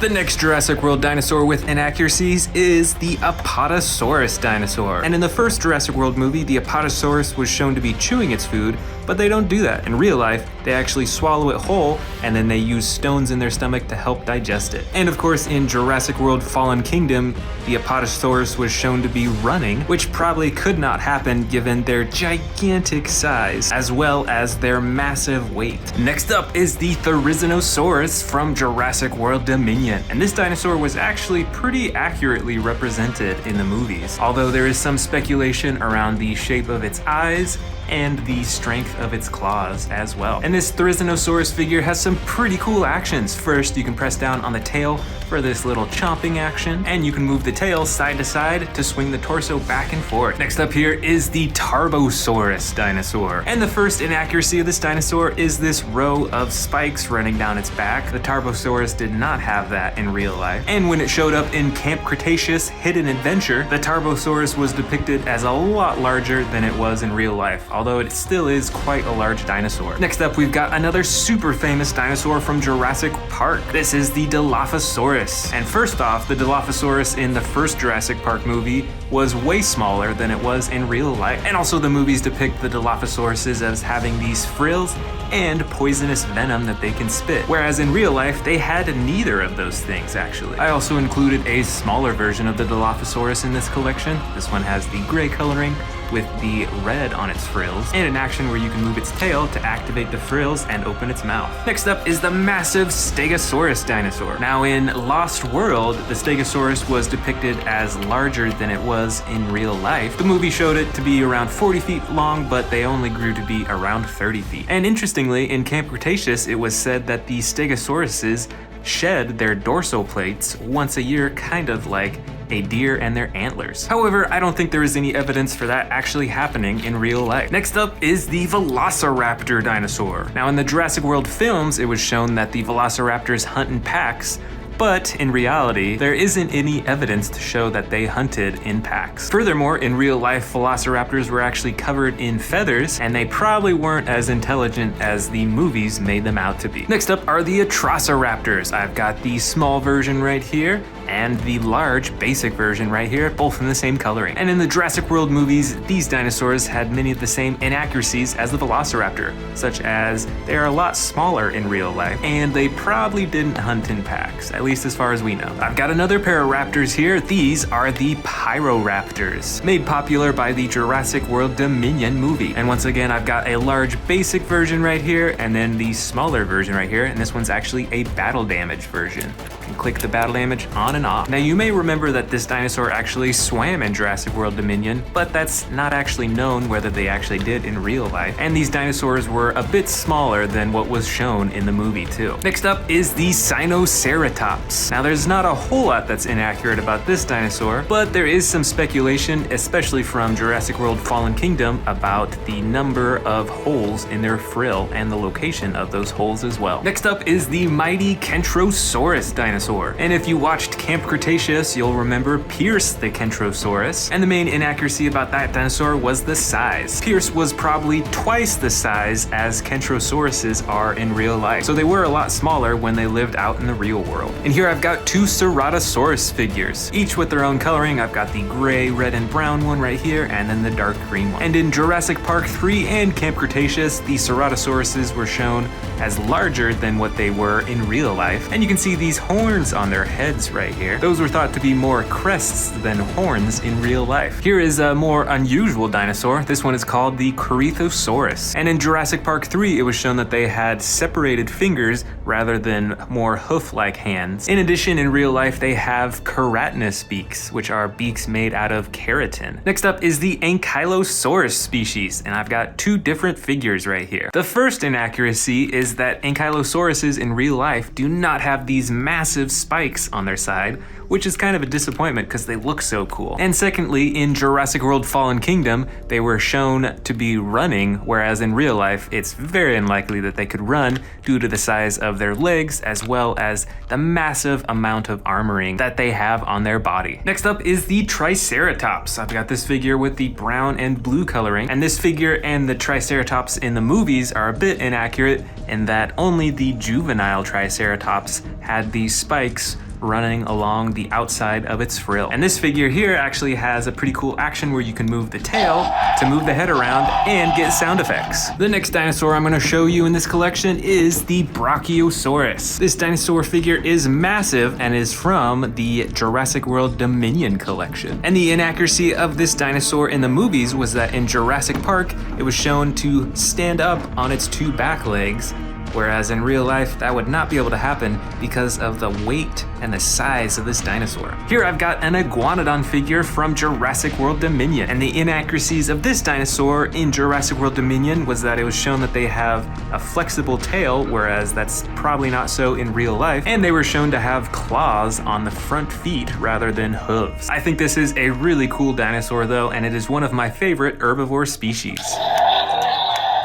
The next Jurassic World dinosaur with inaccuracies is the Apatosaurus dinosaur. And in the first Jurassic World movie, the Apatosaurus was shown to be chewing its food, but they don't do that. In real life, they actually swallow it whole, and then they use stones in their stomach to help digest it. And of course, in Jurassic World Fallen Kingdom, the Apatosaurus was shown to be running, which probably could not happen given their gigantic size, as well as their massive weight. Next up is the Therizinosaurus from Jurassic World Dominion. And this dinosaur was actually pretty accurately represented in the movies, although there is some speculation around the shape of its eyes and the strength of its claws as well. And this Therizinosaurus figure has some pretty cool actions. First, you can press down on the tail for this little chomping action, and you can move the tail side to side to swing the torso back and forth. Next up here is the Tarbosaurus dinosaur. And the first inaccuracy of this dinosaur is this row of spikes running down its back. The Tarbosaurus did not have that in real life. And when it showed up in Camp Cretaceous Hidden Adventure, the Tarbosaurus was depicted as a lot larger than it was in real life, although it still is quite a large dinosaur. Next up, we've got another super famous dinosaur from Jurassic Park. This is the Dilophosaurus. And first off, the Dilophosaurus in the first Jurassic Park movie was way smaller than it was in real life. And also the movies depict the Dilophosauruses as having these frills and poisonous venom that they can spit, whereas in real life they had neither of those things actually. I also included a smaller version of the Dilophosaurus in this collection. This one has the gray coloring with the red on its frills, and an action where you can move its tail to activate the frills and open its mouth. Next up is the massive Stegosaurus dinosaur. Now in Lost World, the Stegosaurus was depicted as larger than it was in real life. The movie showed it to be around 40 feet long, but they only grew to be around 30 feet. And interestingly, in Camp Cretaceous, it was said that the Stegosauruses shed their dorsal plates once a year, kind of like a deer and their antlers. However, I don't think there is any evidence for that actually happening in real life. Next up is the Velociraptor dinosaur. Now in the Jurassic World films, it was shown that the Velociraptors hunt in packs, but in reality, there isn't any evidence to show that they hunted in packs. Furthermore, in real life, velociraptors were actually covered in feathers, and they probably weren't as intelligent as the movies made them out to be. Next up are the Atrociraptors. I've got the small version right here, and the large basic version right here, both in the same coloring. And in the Jurassic World movies, these dinosaurs had many of the same inaccuracies as the Velociraptor, such as they are a lot smaller in real life, and they probably didn't hunt in packs, at least as far as we know. I've got another pair of raptors here. These are the Pyroraptors, made popular by the Jurassic World Dominion movie. And once again, I've got a large basic version right here, and then the smaller version right here, and this one's actually a battle damage version. You can click the battle damage on and off. Now you may remember that this dinosaur actually swam in Jurassic World Dominion, but that's not actually known whether they actually did in real life. And these dinosaurs were a bit smaller than what was shown in the movie too. Next up is the Sinoceratops. Triceratops. Now there's not a whole lot that's inaccurate about this dinosaur, but there is some speculation, especially from Jurassic World Fallen Kingdom, about the number of holes in their frill and the location of those holes as well. Next up is the mighty Kentrosaurus dinosaur. And if you watched Camp Cretaceous, you'll remember Pierce the Kentrosaurus. And the main inaccuracy about that dinosaur was the size. Pierce was probably twice the size as Kentrosauruses are in real life. So they were a lot smaller when they lived out in the real world. And here I've got two Ceratosaurus figures, each with their own coloring. I've got the gray, red, and brown one right here, and then the dark green one. And in Jurassic Park 3 and Camp Cretaceous, the Ceratosauruses were shown as larger than what they were in real life. And you can see these horns on their heads right here. Those were thought to be more crests than horns in real life. Here is a more unusual dinosaur. This one is called the Cretaceous. And in Jurassic Park 3, it was shown that they had separated fingers rather than more hoof-like hands. In addition, in real life, they have keratinous beaks, which are beaks made out of keratin. Next up is the Ankylosaurus species, and I've got two different figures right here. The first inaccuracy is that Ankylosauruses in real life do not have these massive spikes on their side, which is kind of a disappointment because they look so cool. And secondly, in Jurassic World Fallen Kingdom, they were shown to be running, whereas in real life, it's very unlikely that they could run due to the size of their legs as well as the massive amount of armoring that they have on their body. Next up is the Triceratops. I've got this figure with the brown and blue coloring, and this figure and the Triceratops in the movies are a bit inaccurate in that only the juvenile Triceratops had these spikes running along the outside of its frill. And this figure here actually has a pretty cool action where you can move the tail to move the head around and get sound effects. The next dinosaur I'm going to show you in this collection is the Brachiosaurus. This dinosaur figure is massive and is from the Jurassic World Dominion collection. And the inaccuracy of this dinosaur in the movies was that in Jurassic Park, it was shown to stand up on its two back legs, whereas in real life, that would not be able to happen because of the weight and the size of this dinosaur. Here I've got an Iguanodon figure from Jurassic World Dominion, and the inaccuracies of this dinosaur in Jurassic World Dominion was that it was shown that they have a flexible tail, whereas that's probably not so in real life, and they were shown to have claws on the front feet rather than hooves. I think this is a really cool dinosaur though, and it is one of my favorite herbivore species.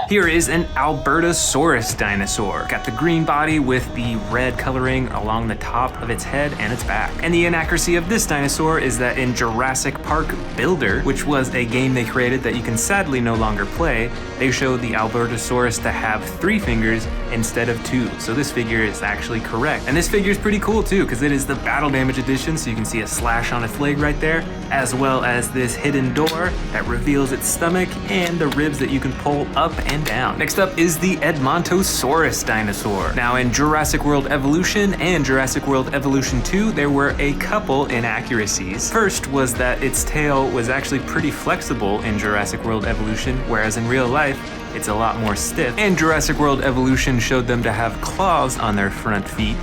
Here is an Albertosaurus dinosaur. Got the green body with the red coloring along the top of its head and its back. And the inaccuracy of this dinosaur is that in Jurassic Park Builder, which was a game they created that you can sadly no longer play, they showed the Albertosaurus to have 3 fingers instead of 2. So this figure is actually correct. And this figure is pretty cool too, because it is the battle damage edition, so you can see a slash on its leg right there, as well as this hidden door that reveals its stomach and the ribs that you can pull up and down. Next up is the Edmontosaurus dinosaur. Now in Jurassic World Evolution and Jurassic World Evolution 2, there were a couple inaccuracies. First was that its tail was actually pretty flexible in Jurassic World Evolution, whereas in real life, it's a lot more stiff. And Jurassic World Evolution showed them to have claws on their front feet,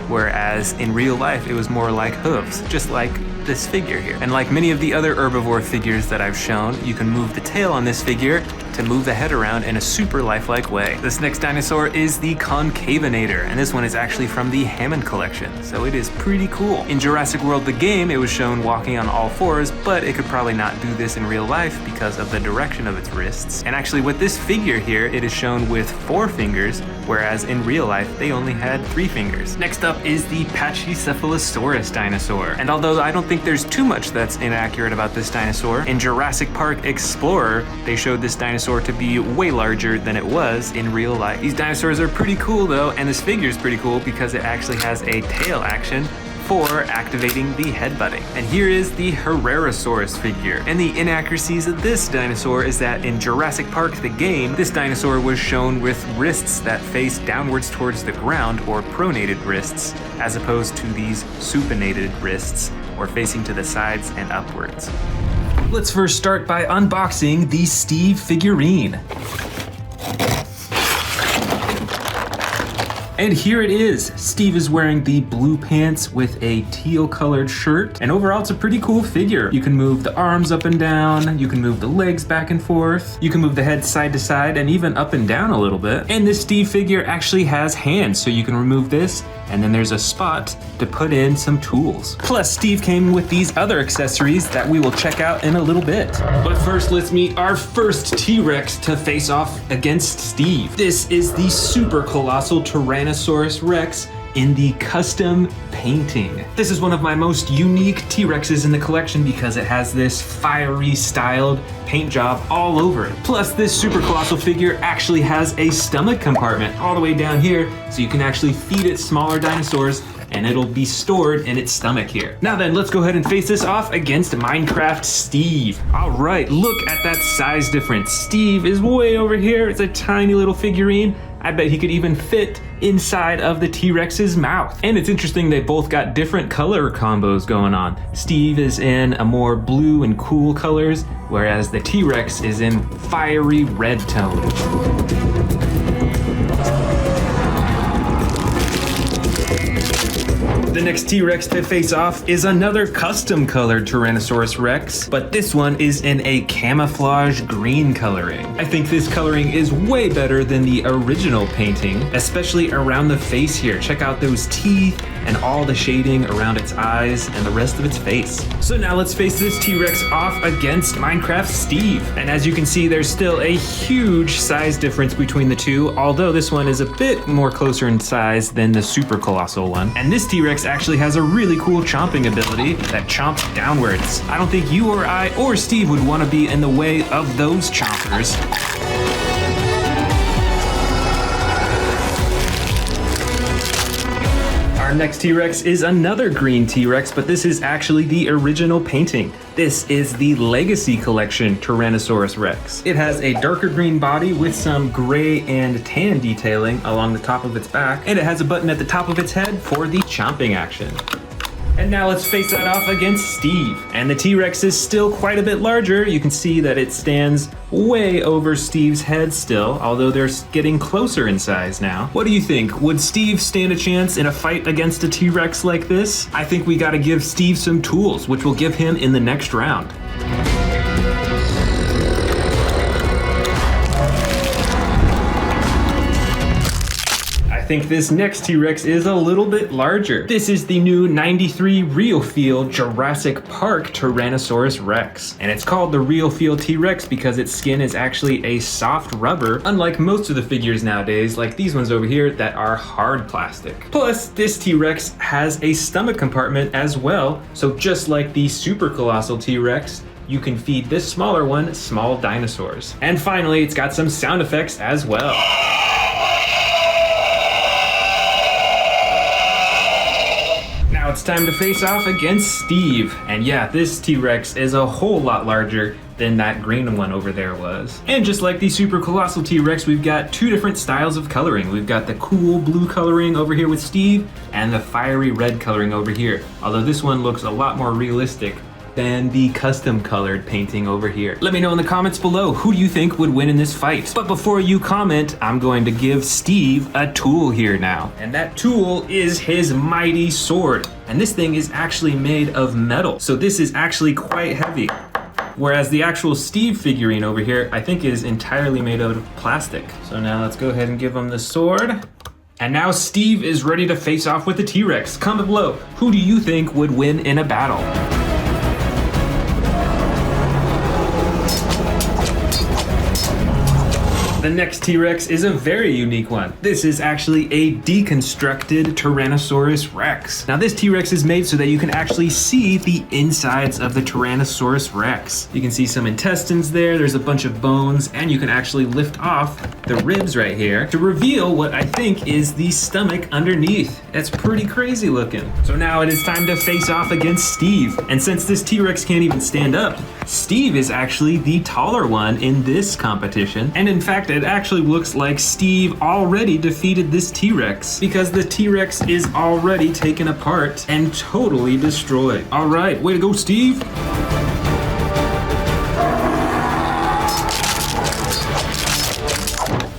whereas in real life, it was more like hooves, just like this figure here. And like many of the other herbivore figures that I've shown, you can move the tail on this figure to move the head around in a super lifelike way. This next dinosaur is the Concavinator, and this one is actually from the Hammond collection, so it is pretty cool. In Jurassic World the game, it was shown walking on all fours, but it could probably not do this in real life because of the direction of its wrists. And actually with this figure here, it is shown with 4 fingers, whereas in real life, they only had 3 fingers. Next up is the Pachycephalosaurus dinosaur. And although I don't think there's too much that's inaccurate about this dinosaur, in Jurassic Park Explorer, they showed this dinosaur to be way larger than it was in real life. These dinosaurs are pretty cool though, and this figure is pretty cool because it actually has a tail action for activating the headbutting. And here is the Herrerasaurus figure. And the inaccuracies of this dinosaur is that in Jurassic Park the game, this dinosaur was shown with wrists that face downwards towards the ground, or pronated wrists, as opposed to these supinated wrists, or facing to the sides and upwards. Let's first start by unboxing the Steve figurine. And here it is. Steve is wearing the blue pants with a teal colored shirt. And overall, it's a pretty cool figure. You can move the arms up and down. You can move the legs back and forth. You can move the head side to side and even up and down a little bit. And this Steve figure actually has hands, so you can remove this and then there's a spot to put in some tools. Plus, Steve came with these other accessories that we will check out in a little bit. But first, let's meet our first T-Rex to face off against Steve. This is the super colossal Tyrannosaurus Rex in the custom painting. This is one of my most unique T-Rexes in the collection because it has this fiery styled paint job all over it. Plus, this super colossal figure actually has a stomach compartment all the way down here, so you can actually feed it smaller dinosaurs and it'll be stored in its stomach here. Now then, let's go ahead and face this off against Minecraft Steve. All right, look at that size difference. Steve is way over here. It's a tiny little figurine. I bet he could even fit inside of the T-Rex's mouth. And it's interesting, they both got different color combos going on. Steve is in a more blue and cool colors, whereas the T-Rex is in fiery red tone. The next T-Rex to face off is another custom colored Tyrannosaurus Rex, but this one is in a camouflage green coloring. I think this coloring is way better than the original painting, especially around the face here. Check out those teeth and all the shading around its eyes and the rest of its face. So now let's face this T-Rex off against Minecraft Steve. And as you can see, there's still a huge size difference between the two, although this one is a bit more closer in size than the super colossal one. And this T-Rex actually has a really cool chomping ability that chomps downwards. I don't think you or I or Steve would want to be in the way of those chompers. Our next T-Rex is another green T-Rex, but this is actually the original painting. This is the Legacy Collection Tyrannosaurus Rex. It has a darker green body with some gray and tan detailing along the top of its back, and it has a button at the top of its head for the chomping action. And now let's face that off against Steve. And the T-Rex is still quite a bit larger. You can see that it stands way over Steve's head still, although they're getting closer in size now. What do you think? Would Steve stand a chance in a fight against a T-Rex like this? I think we gotta give Steve some tools, which we'll give him in the next round. I think this next T-Rex is a little bit larger. This is the new 93 Real Feel Jurassic Park Tyrannosaurus Rex. And it's called the Real Feel T-Rex because its skin is actually a soft rubber, unlike most of the figures nowadays, like these ones over here that are hard plastic. Plus, this T-Rex has a stomach compartment as well, so just like the super colossal T-Rex, you can feed this smaller one small dinosaurs. And finally, it's got some sound effects as well. Now it's time to face off against Steve. And yeah, this T-Rex is a whole lot larger than that green one over there was. And just like the super colossal T-Rex, we've got two different styles of coloring. We've got the cool blue coloring over here with Steve and the fiery red coloring over here. Although this one looks a lot more realistic than the custom colored painting over here. Let me know in the comments below, who do you think would win in this fight? But before you comment, I'm going to give Steve a tool here now. And that tool is his mighty sword. And this thing is actually made of metal. So this is actually quite heavy. Whereas the actual Steve figurine over here, I think is entirely made out of plastic. So now let's go ahead and give him the sword. And now Steve is ready to face off with the T-Rex. Comment below, who do you think would win in a battle? The next T-Rex is a very unique one. This is actually a deconstructed Tyrannosaurus Rex. Now this T-Rex is made so that you can actually see the insides of the Tyrannosaurus Rex. You can see some intestines there, there's a bunch of bones, and you can actually lift off the ribs right here to reveal what I think is the stomach underneath. That's pretty crazy looking. So now it is time to face off against Steve. And since this T-Rex can't even stand up, Steve is actually the taller one in this competition. And in fact, it actually looks like Steve already defeated this T-Rex because the T-Rex is already taken apart and totally destroyed. All right, way to go, Steve.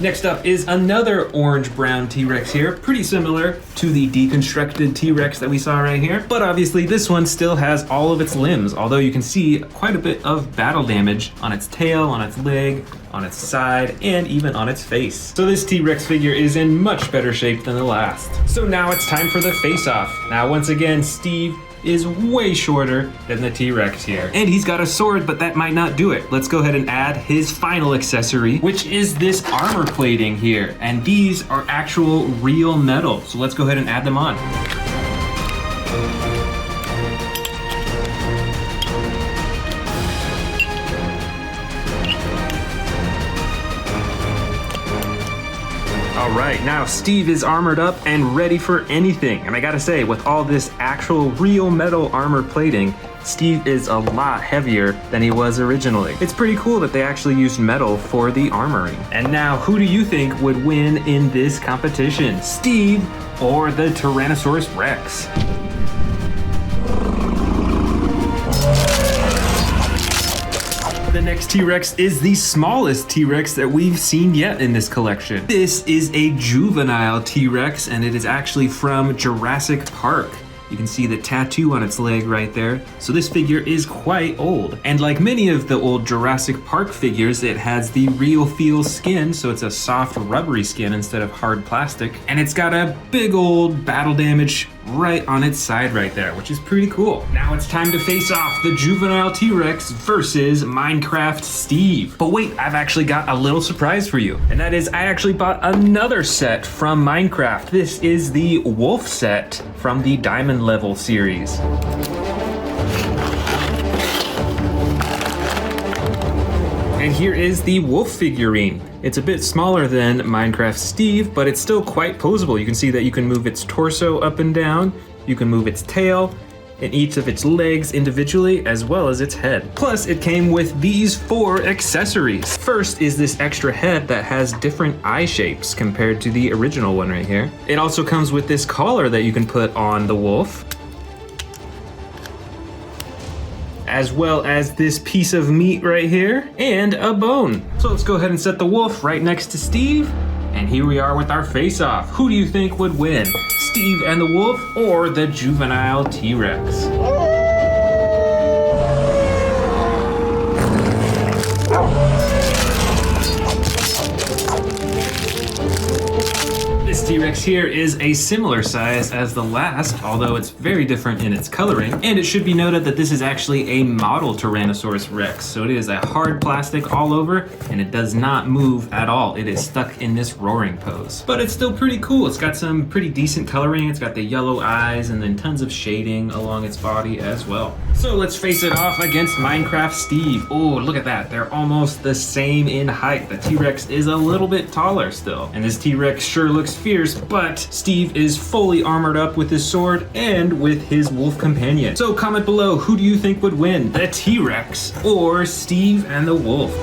Next up is another orange-brown T-Rex here, pretty similar to the deconstructed T-Rex that we saw right here. But obviously this one still has all of its limbs, although you can see quite a bit of battle damage on its tail, on its leg, on its side, and even on its face. So this T-Rex figure is in much better shape than the last. So now it's time for the face-off. Now once again, Steve is way shorter than the T-Rex here. And he's got a sword, but that might not do it. Let's go ahead and add his final accessory, which is this armor plating here. And these are actual real metal. So let's go ahead and add them on. All right, now Steve is armored up and ready for anything. And I gotta say, with all this actual real metal armor plating, Steve is a lot heavier than he was originally. It's pretty cool that they actually used metal for the armoring. And now, who do you think would win in this competition? Steve or the Tyrannosaurus Rex? The next T-Rex is the smallest T-Rex that we've seen yet in this collection. This is a juvenile T-Rex, and it is actually from Jurassic Park. You can see the tattoo on its leg right there. So this figure is quite old. And like many of the old Jurassic Park figures, it has the real feel skin, so it's a soft rubbery skin instead of hard plastic. And it's got a big old battle damage right on its side right there, which is pretty cool. Now it's time to face off the juvenile T-Rex versus Minecraft Steve. But wait, I've actually got a little surprise for you. And that is, I actually bought another set from Minecraft. This is the wolf set from the Diamond Level series. And here is the wolf figurine. It's a bit smaller than Minecraft Steve, but it's still quite posable. You can see that you can move its torso up and down, you can move its tail, and each of its legs individually, as well as its head. Plus, it came with these 4 accessories. First is this extra head that has different eye shapes compared to the original one right here. It also comes with this collar that you can put on the wolf, as well as this piece of meat right here, and a bone. So let's go ahead and set the wolf right next to Steve, and here we are with our face-off. Who do you think would win? Steve and the wolf, or the juvenile T-Rex? This T-Rex here is a similar size as the last, although it's very different in its coloring. And it should be noted that this is actually a model Tyrannosaurus Rex. So it is a hard plastic all over, and it does not move at all. It is stuck in this roaring pose. But it's still pretty cool. It's got some pretty decent coloring. It's got the yellow eyes and then tons of shading along its body as well. So let's face it off against Minecraft Steve. Oh, look at that. They're almost the same in height. The T-Rex is a little bit taller still. And this T-Rex sure looks fierce, but Steve is fully armored up with his sword and with his wolf companion. So comment below, who do you think would win? The T-Rex or Steve and the wolf?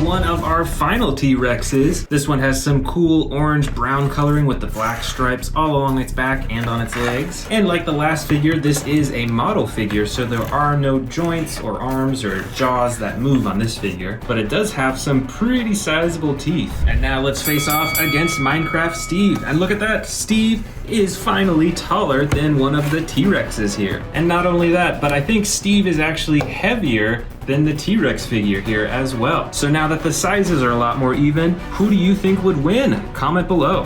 One of our final T-Rexes. This one has some cool orange-brown coloring with the black stripes all along its back and on its legs. And like the last figure, this is a model figure, so there are no joints or arms or jaws that move on this figure, but it does have some pretty sizable teeth. And now let's face off against Minecraft Steve. And look at that, Steve is finally taller than one of the T-Rexes here. And not only that, but I think Steve is actually heavier than the T-Rex figure here as well. So now that the sizes are a lot more even, who do you think would win? Comment below.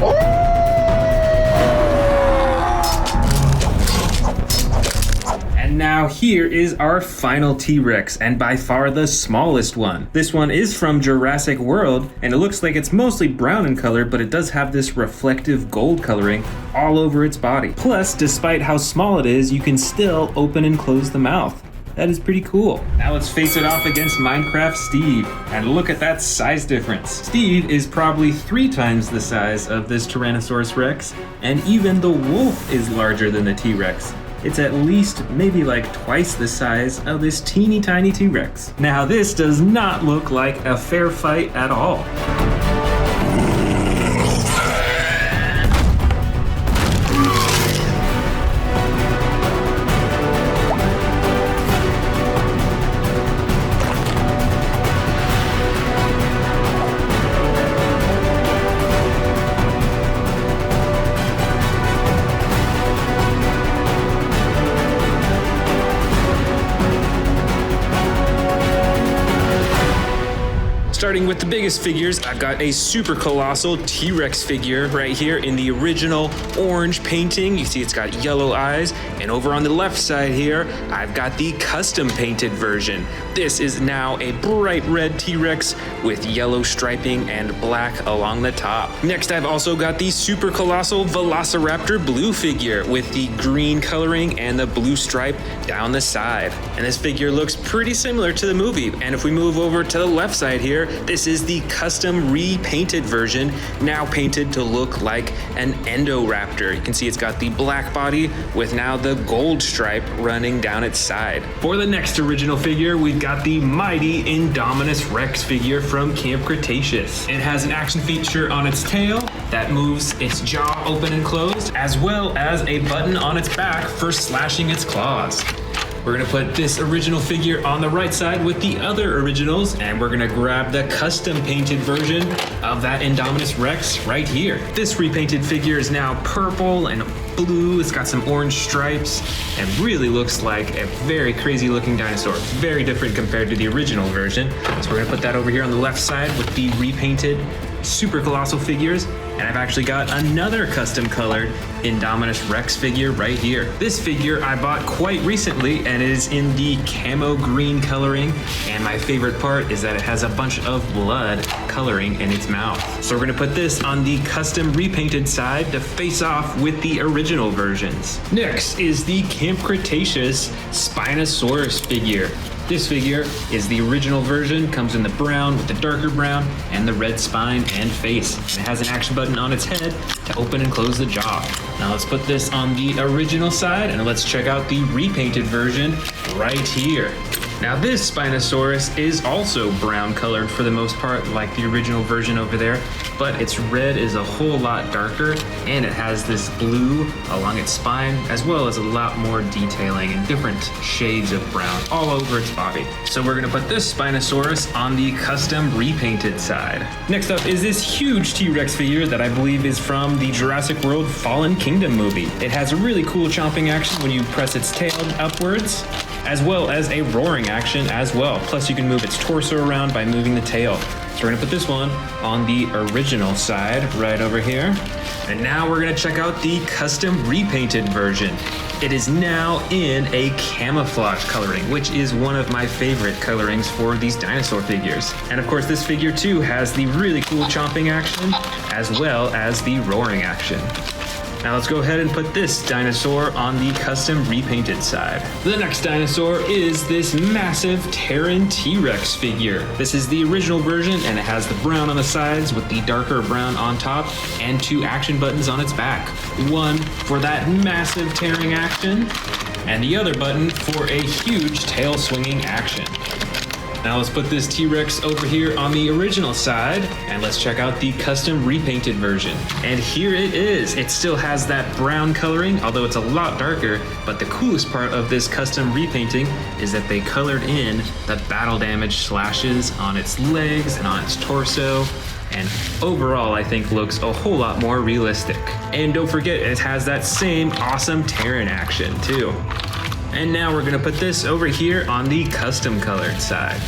And now here is our final T-Rex, and by far the smallest one. This one is from Jurassic World, and it looks like it's mostly brown in color, but it does have this reflective gold coloring all over its body. Plus, despite how small it is, you can still open and close the mouth. That is pretty cool. Now let's face it off against Minecraft Steve. And look at that size difference. Steve is probably 3 times the size of this Tyrannosaurus Rex, and even the wolf is larger than the T-Rex. It's at least maybe like twice the size of this teeny tiny T-Rex. Now this does not look like a fair fight at all. Starting with the biggest figures, I've got a super colossal T-Rex figure right here in the original orange painting. You see it's got yellow eyes. And over on the left side here, I've got the custom painted version. This is now a bright red T-Rex with yellow striping and black along the top. Next, I've also got the super colossal Velociraptor blue figure with the green coloring and the blue stripe down the side. And this figure looks pretty similar to the movie. And if we move over to the left side here, this is the custom repainted version, now painted to look like an Endoraptor. You can see it's got the black body with now the gold stripe running down its side. For the next original figure, we've got the mighty Indominus Rex figure from Camp Cretaceous. It has an action feature on its tail that moves its jaw open and closed, as well as a button on its back for slashing its claws. We're gonna put this original figure on the right side with the other originals, and we're gonna grab the custom painted version of that Indominus Rex right here. This repainted figure is now purple and blue. It's got some orange stripes and really looks like a very crazy looking dinosaur. Very different compared to the original version. So we're gonna put that over here on the left side with the repainted super colossal figures. And I've actually got another custom colored Indominus Rex figure right here. This figure I bought quite recently and it is in the camo green coloring. And my favorite part is that it has a bunch of blood coloring in its mouth. So we're gonna put this on the custom repainted side to face off with the original versions. Next is the Camp Cretaceous Spinosaurus figure. This figure is the original version, comes in the brown with the darker brown and the red spine and face. It has an action button on its head to open and close the jaw. Now let's put this on the original side and let's check out the repainted version right here. Now this Spinosaurus is also brown colored for the most part, like the original version over there, but its red is a whole lot darker and it has this blue along its spine, as well as a lot more detailing and different shades of brown all over its body. So we're gonna put this Spinosaurus on the custom repainted side. Next up is this huge T-Rex figure that I believe is from the Jurassic World Fallen Kingdom movie. It has a really cool chomping action when you press its tail upwards, as well as a roaring action as well. Plus you can move its torso around by moving the tail. So we're gonna put this one on the original side right over here. And now we're gonna check out the custom repainted version. It is now in a camouflage coloring, which is one of my favorite colorings for these dinosaur figures. And of course this figure too has the really cool chomping action as well as the roaring action. Now let's go ahead and put this dinosaur on the custom repainted side. The next dinosaur is this massive Terran T-Rex figure. This is the original version and it has the brown on the sides with the darker brown on top and two action buttons on its back. One for that massive tearing action and the other button for a huge tail swinging action. Now let's put this T-Rex over here on the original side and let's check out the custom repainted version. And here it is. It still has that brown coloring, although it's a lot darker, but the coolest part of this custom repainting is that they colored in the battle damage slashes on its legs and on its torso. And overall, I think looks a whole lot more realistic. And don't forget, it has that same awesome Terran action too. And now we're gonna put this over here on the custom colored side.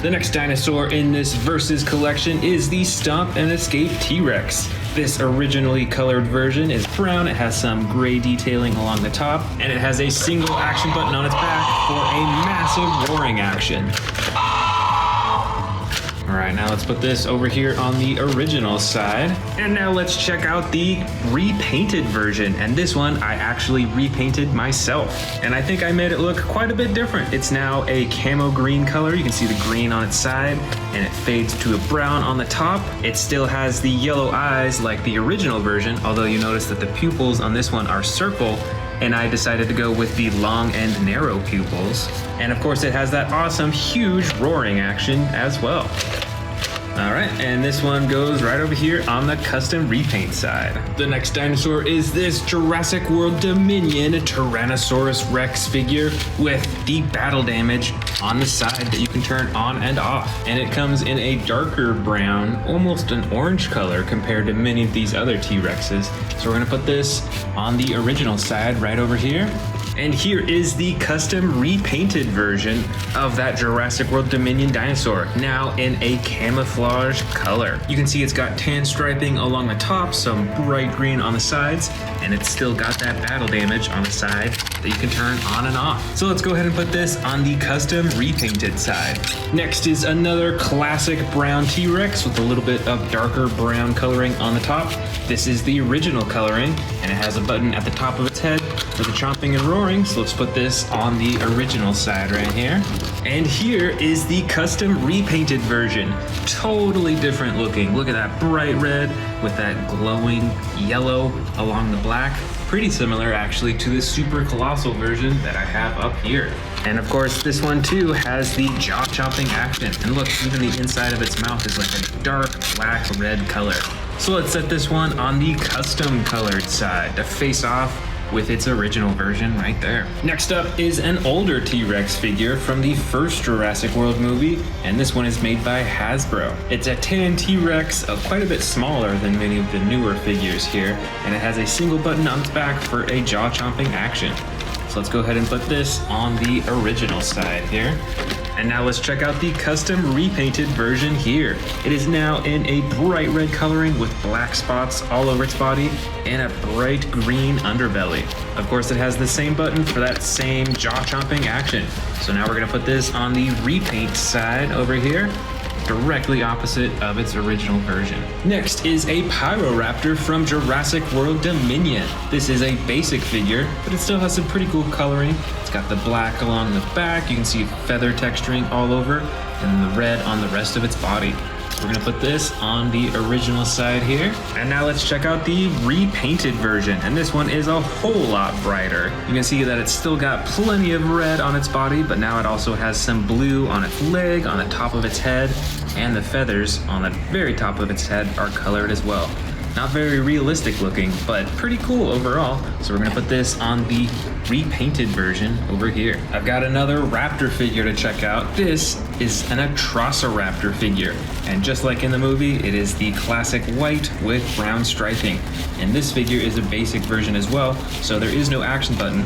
The next dinosaur in this Versus collection is the Stomp and Escape T-Rex. This originally colored version is brown, it has some gray detailing along the top, and it has a single action button on its back for a massive roaring action. All right, now let's put this over here on the original side. And now let's check out the repainted version. And this one I actually repainted myself. And I think I made it look quite a bit different. It's now a camo green color. You can see the green on its side and it fades to a brown on the top. It still has the yellow eyes like the original version, although you notice that the pupils on this one are circle, and I decided to go with the long and narrow pupils. And of course it has that awesome huge roaring action as well. All right, and this one goes right over here on the custom repaint side. The next dinosaur is this Jurassic World Dominion Tyrannosaurus Rex figure with the battle damage on the side that you can turn on and off. And it comes in a darker brown, almost an orange color compared to many of these other T-Rexes. So we're gonna put this on the original side right over here. And here is the custom repainted version of that Jurassic World Dominion dinosaur, now in a camouflage color. You can see it's got tan striping along the top, some bright green on the sides, and it's still got that battle damage on the side that you can turn on and off. So let's go ahead and put this on the custom repainted side. Next is another classic brown T-Rex with a little bit of darker brown coloring on the top. This is the original coloring, and it has a button at the top of its head for the chomping and roaring. So let's put this on the original side right here. And here is the custom repainted version. Totally different looking. Look at that bright red with that glowing yellow along the black. Pretty similar actually to the super colossal version that I have up here. And of course this one too has the jaw chopping action. And look, even the inside of its mouth is like a dark black red color. So let's set this one on the custom colored side to face off with its original version right there. Next up is an older T-Rex figure from the first Jurassic World movie, and this one is made by Hasbro. It's a tan T-Rex, quite a bit smaller than many of the newer figures here, and it has a single button on its back for a jaw-chomping action. So let's go ahead and put this on the original side here. And now let's check out the custom repainted version here. It is now in a bright red coloring with black spots all over its body and a bright green underbelly. Of course, it has the same button for that same jaw-chomping action. So now we're gonna put this on the repaint side over here, directly opposite of its original version. Next is a Pyroraptor from Jurassic World Dominion. This is a basic figure, but it still has some pretty cool coloring. It's got the black along the back, you can see feather texturing all over, and the red on the rest of its body. We're gonna put this on the original side here. And now let's check out the repainted version. And this one is a whole lot brighter. You can see that it's still got plenty of red on its body, but now it also has some blue on its leg, on the top of its head, and the feathers on the very top of its head are colored as well. Not very realistic looking, but pretty cool overall. So we're gonna put this on the repainted version over here. I've got another raptor figure to check out. This is an Atrociraptor figure. And just like in the movie, it is the classic white with brown striping. And this figure is a basic version as well, so there is no action button.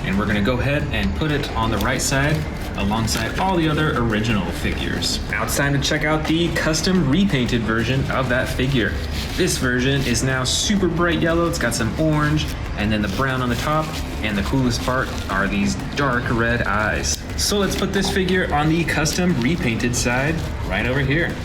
And we're gonna go ahead and put it on the right side alongside all the other original figures. Now it's time to check out the custom repainted version of that figure. This version is now super bright yellow, it's got some orange, and then the brown on the top, and the coolest part are these dark red eyes. So let's put this figure on the custom repainted side right over here.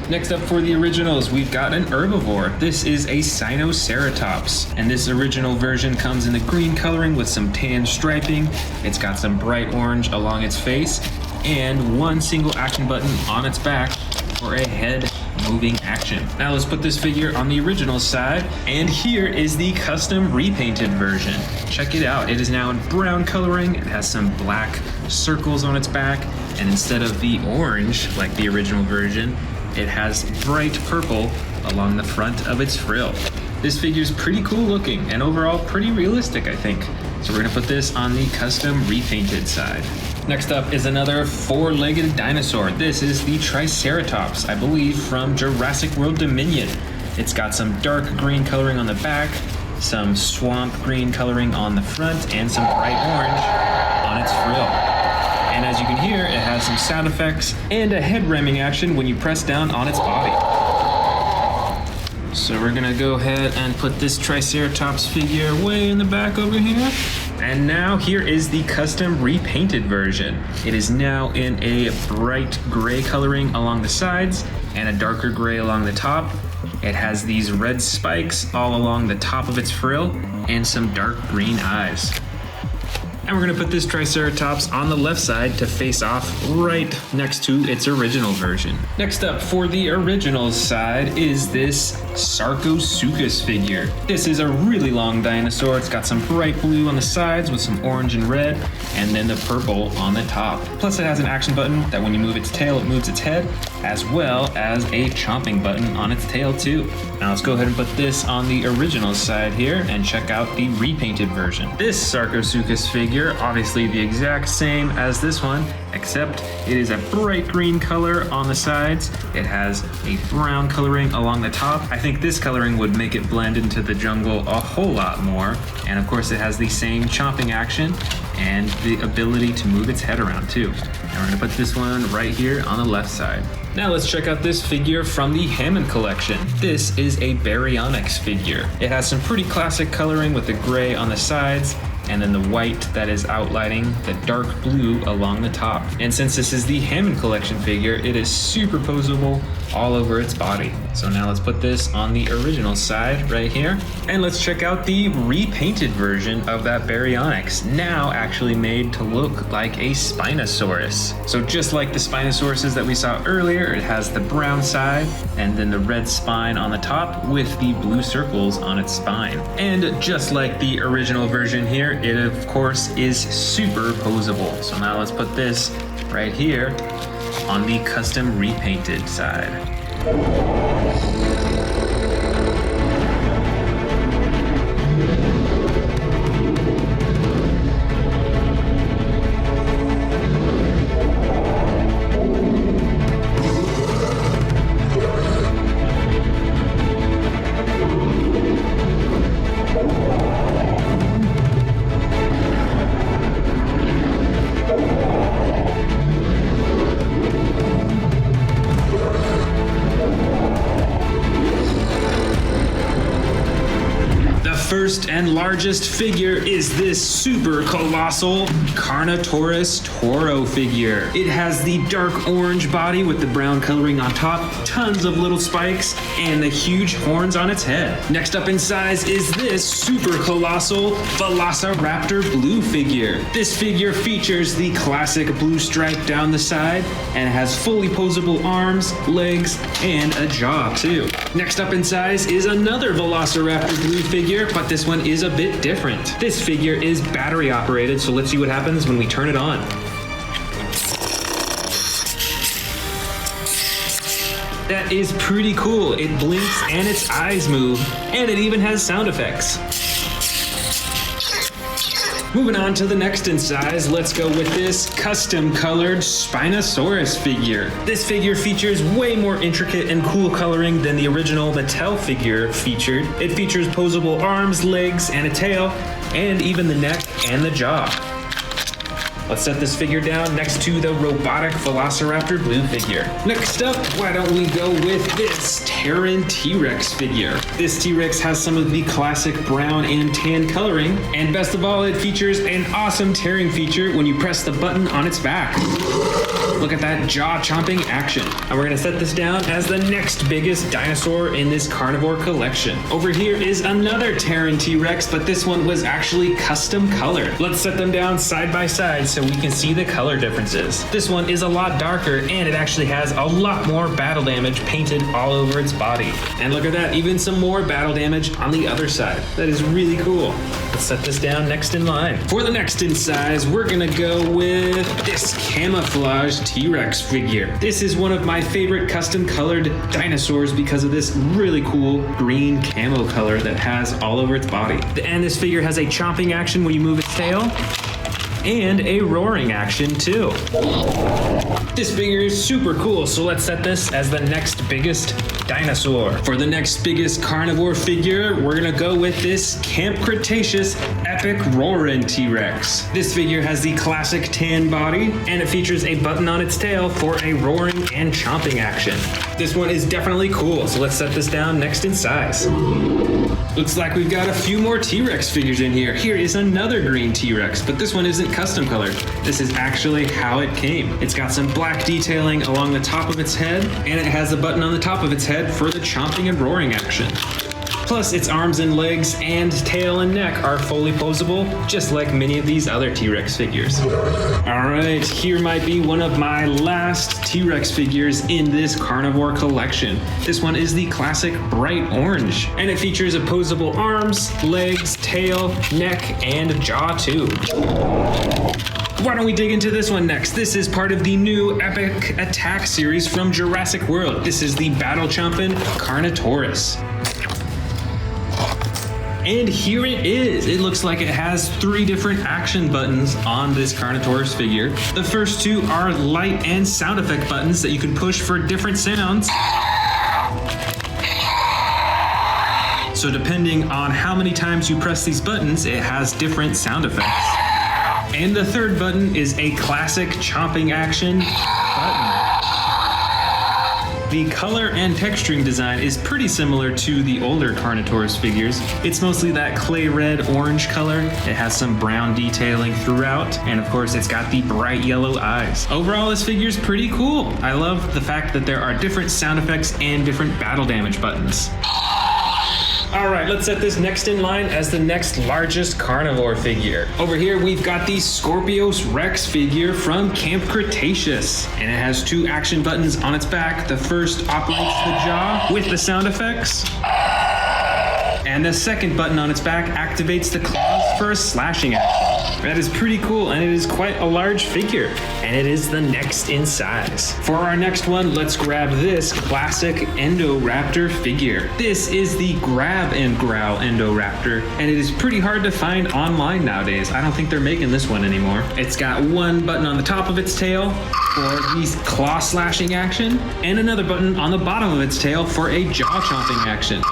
Next up for the originals, we've got an herbivore. This is a Sinoceratops, and this original version comes in the green coloring with some tan striping. It's got some bright orange along its face, and one single action button on its back for a head moving action. Now let's put this figure on the original side, and here is the custom repainted version. Check it out, it is now in brown coloring, it has some black circles on its back, and instead of the orange like the original version, it has bright purple along the front of its frill. This figure's pretty cool looking and overall pretty realistic, I think. So we're gonna put this on the custom repainted side. Next up is another four-legged dinosaur. This is the Triceratops, I believe from Jurassic World Dominion. It's got some dark green coloring on the back, some swamp green coloring on the front, and some bright orange on its frill. And as you can hear, it has some sound effects and a head ramming action when you press down on its body. So we're gonna go ahead and put this Triceratops figure way in the back over here. And now here is the custom repainted version. It is now in a bright gray coloring along the sides and a darker gray along the top. It has these red spikes all along the top of its frill and some dark green eyes. And we're gonna put this Triceratops on the left side to face off right next to its original version. Next up for the original side is this Sarcosuchus figure. This is a really long dinosaur. It's got some bright blue on the sides with some orange and red, and then the purple on the top. Plus it has an action button that when you move its tail, it moves its head, as well as a chomping button on its tail too. Now let's go ahead and put this on the original side here and check out the repainted version. This Sarcosuchus figure figure, obviously the exact same as this one, except it is a bright green color on the sides. It has a brown coloring along the top. I think this coloring would make it blend into the jungle a whole lot more. And of course it has the same chomping action and the ability to move its head around too. And we're gonna put this one right here on the left side. Now let's check out this figure from the Hammond collection. This is a Baryonyx figure. It has some pretty classic coloring with the gray on the sides and then the white that is outlining the dark blue along the top. And since this is the Hammond collection figure, it is super posable all over its body. So now let's put this on the original side right here. And let's check out the repainted version of that Baryonyx, now actually made to look like a Spinosaurus. So just like the Spinosauruses that we saw earlier, it has the brown side and then the red spine on the top with the blue circles on its spine. And just like the original version here, it of course is super posable. So now let's put this right here on the custom repainted side. First and largest figure is this super colossal Carnotaurus Toro figure. It has the dark orange body with the brown coloring on top, tons of little spikes, and the huge horns on its head. Next up in size is this super colossal Velociraptor blue figure. This figure features the classic blue stripe down the side and has fully posable arms, legs, and a jaw too. Next up in size is another Velociraptor blue figure, but this one is a bit different. This figure is battery operated, so let's see what happens when we turn it on. That is pretty cool. It blinks and its eyes move, and it even has sound effects. Moving on to the next in size, let's go with this custom colored Spinosaurus figure. This figure features way more intricate and cool coloring than the original Mattel figure featured. It features posable arms, legs, and a tail, and even the neck and the jaw. Let's set this figure down next to the robotic Velociraptor blue figure. Next up, why don't we go with this Terran T-Rex figure. This T-Rex has some of the classic brown and tan coloring, and best of all, it features an awesome tearing feature when you press the button on its back. Look at that jaw-chomping action. And we're gonna set this down as the next biggest dinosaur in this carnivore collection. Over here is another Terran T-Rex, but this one was actually custom colored. Let's set them down side by side so we can see the color differences. This one is a lot darker, and it actually has a lot more battle damage painted all over its body. And look at that, even some more battle damage on the other side. That is really cool. Let's set this down next in line. For the next in size, we're gonna go with this camouflage T-Rex figure. This is one of my favorite custom colored dinosaurs because of this really cool green camo color that has all over its body. And this figure has a chomping action when you move its tail, and a roaring action too. This figure is super cool, so let's set this as the next biggest dinosaur. For the next biggest carnivore figure, we're gonna go with this Camp Cretaceous Epic Roaring T-Rex. This figure has the classic tan body, and it features a button on its tail for a roaring and chomping action. This one is definitely cool, so let's set this down next in size. Looks like we've got a few more T-Rex figures in here. Here is another green T-Rex, but this one isn't custom colored. This is actually how it came. It's got some black detailing along the top of its head, and it has a button on the top of its head for the chomping and roaring action. Plus, its arms and legs and tail and neck are fully posable, just like many of these other T-Rex figures. Alright, here might be one of my last T-Rex figures in this carnivore collection. This one is the classic bright orange, and it features opposable arms, legs, tail, neck, and jaw too. Why don't we dig into this one next? This is part of the new Epic Attack series from Jurassic World. This is the battle chomping Carnotaurus. And here it is. It looks like it has 3 different action buttons on this Carnotaurus figure. The first 2 are light and sound effect buttons that you can push for different sounds. So depending on how many times you press these buttons, it has different sound effects. And the third button is a classic chomping action button. The color and texturing design is pretty similar to the older Carnotaurus figures. It's mostly that clay red orange color. It has some brown detailing throughout, and of course it's got the bright yellow eyes. Overall, this figure is pretty cool. I love the fact that there are different sound effects and different battle damage buttons. All right, let's set this next in line as the next largest carnivore figure. Over here, we've got the Scorpius Rex figure from Camp Cretaceous, and it has 2 action buttons on its back. The first operates the jaw with the sound effects, and the second button on its back activates the claws for a slashing action. That is pretty cool, and it is quite a large figure, and it is the next in size. For our next one, let's grab this classic Indoraptor figure. This is the grab and growl Indoraptor, and it is pretty hard to find online nowadays. I don't think they're making this one anymore. It's got 1 button on the top of its tail for the claw slashing action, and another button on the bottom of its tail for a jaw chomping action.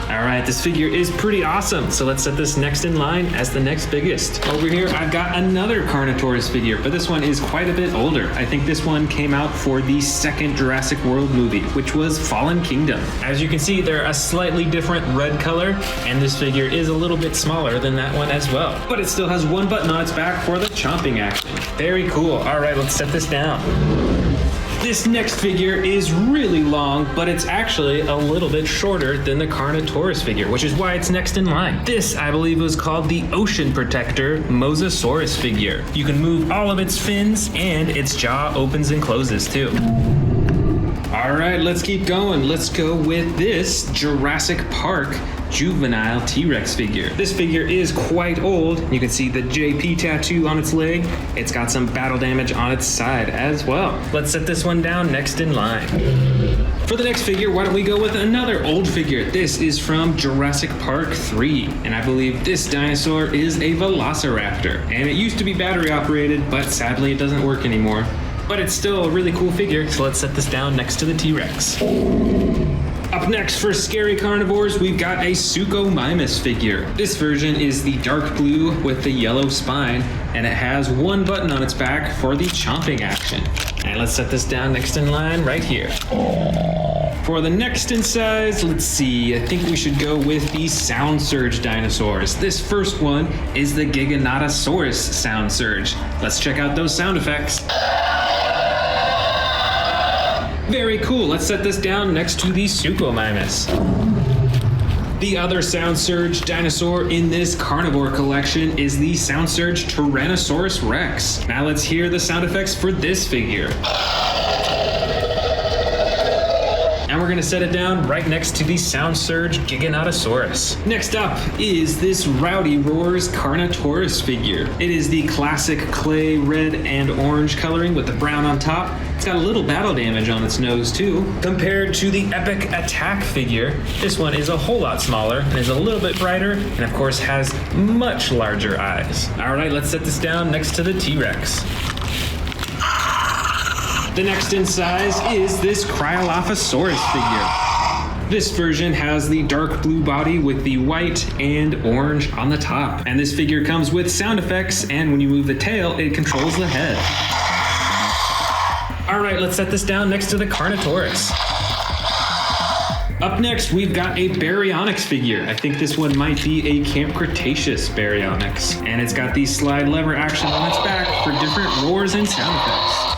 All right, this figure is pretty awesome, so let's set this next in line as the next biggest. Over here, I've got another Carnotaurus figure, but this one is quite a bit older. I think this one came out for the second Jurassic World movie, which was Fallen Kingdom. As you can see, they're a slightly different red color, and this figure is a little bit smaller than that one as well. But it still has 1 button on its back for the chomping action. Very cool. All right, let's set this down. This next figure is really long, but it's actually a little bit shorter than the Carnotaurus figure, which is why it's next in line. This, I believe, was called the Ocean Protector Mosasaurus figure. You can move all of its fins, and its jaw opens and closes too. All right, let's keep going. Let's go with this Jurassic Park juvenile T-Rex figure. This figure is quite old. You can see the JP tattoo on its leg. It's got some battle damage on its side as well. Let's set this one down next in line. For the next figure, why don't we go with another old figure? This is from Jurassic Park 3, and I believe this dinosaur is a Velociraptor. And it used to be battery operated, but sadly it doesn't work anymore. But it's still a really cool figure, so let's set this down next to the T-Rex. Up next for scary carnivores, we've got a Suchomimus figure. This version is the dark blue with the yellow spine, and it has 1 button on its back for the chomping action. And let's set this down next in line right here. For the next in size, let's see, I think we should go with the Sound Surge dinosaurs. This first one is the Giganotosaurus Sound Surge. Let's check out those sound effects. Very cool. Let's set this down next to the Suchomimus. The other Sound Surge dinosaur in this carnivore collection is the Sound Surge Tyrannosaurus Rex. Now let's hear the sound effects for this figure. And we're gonna set it down right next to the Sound Surge Giganotosaurus. Next up is this Rowdy Roars Carnotaurus figure. It is the classic clay red and orange coloring with the brown on top. It's got a little battle damage on its nose too. Compared to the Epic Attack figure, this one is a whole lot smaller and is a little bit brighter, and of course has much larger eyes. All right, let's set this down next to the T-Rex. The next in size is this Cryolophosaurus figure. This version has the dark blue body with the white and orange on the top. And this figure comes with sound effects, and when you move the tail, it controls the head. All right, let's set this down next to the Carnotaurus. Up next, we've got a Baryonyx figure. I think this one might be a Camp Cretaceous Baryonyx. And it's got the slide lever action on its back for different roars and sound effects.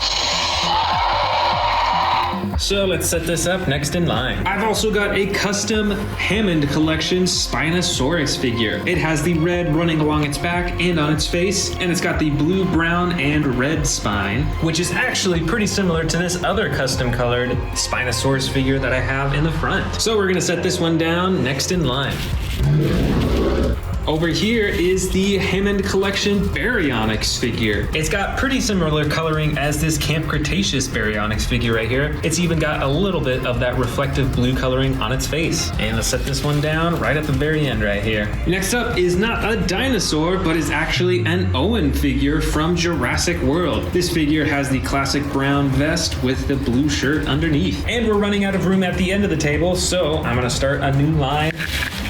So let's set this up next in line. I've also got a custom Hammond Collection Spinosaurus figure. It has the red running along its back and on its face, and it's got the blue, brown, and red spine, which is actually pretty similar to this other custom colored Spinosaurus figure that I have in the front. So we're gonna set this one down next in line. Over here is the Hammond Collection Baryonyx figure. It's got pretty similar coloring as this Camp Cretaceous Baryonyx figure right here. It's even got a little bit of that reflective blue coloring on its face. And let's set this one down right at the very end right here. Next up is not a dinosaur, but is actually an Owen figure from Jurassic World. This figure has the classic brown vest with the blue shirt underneath. And we're running out of room at the end of the table, so I'm gonna start a new line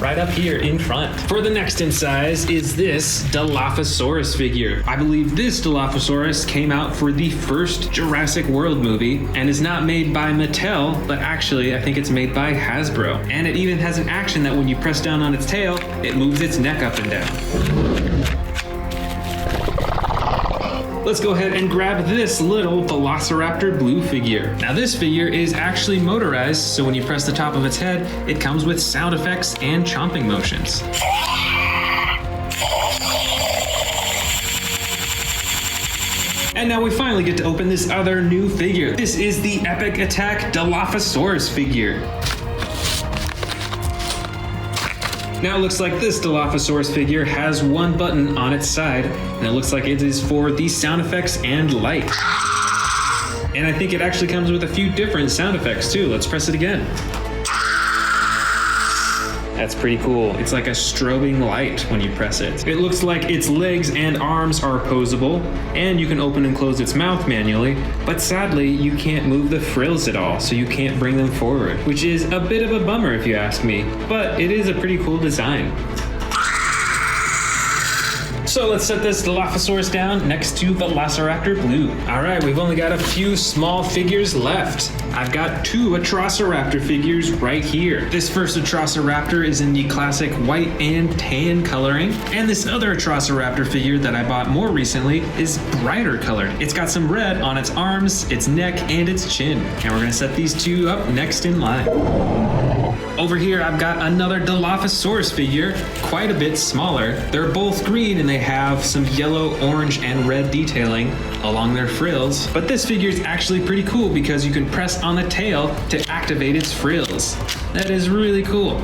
right up here in front. For the next in size is this Dilophosaurus figure. I believe this Dilophosaurus came out for the first Jurassic World movie and is not made by Mattel, but actually I think it's made by Hasbro. And it even has an action that when you press down on its tail, it moves its neck up and down. Let's go ahead and grab this little Velociraptor blue figure. Now this figure is actually motorized, so when you press the top of its head, it comes with sound effects and chomping motions. And now we finally get to open this other new figure. This is the Epic Attack Dilophosaurus figure. Now it looks like this Dilophosaurus figure has one button on its side, and it looks like it is for the sound effects and light. And I think it actually comes with a few different sound effects too. Let's press it again. That's pretty cool. It's like a strobing light when you press it. It looks like its legs and arms are posable, and you can open and close its mouth manually, but sadly you can't move the frills at all, so you can't bring them forward, which is a bit of a bummer if you ask me, but it is a pretty cool design. So let's set this Dilophosaurus down next to Velociraptor Blue. All right, we've only got a few small figures left. I've got two Atrociraptor figures right here. This first Atrociraptor is in the classic white and tan coloring, and this other Atrociraptor figure that I bought more recently is brighter colored. It's got some red on its arms, its neck, and its chin. And we're gonna set these two up next in line. Over here, I've got another Dilophosaurus figure, quite a bit smaller. They're both green and they have some yellow, orange, and red detailing along their frills. But this figure is actually pretty cool because you can press on the tail to activate its frills. That is really cool.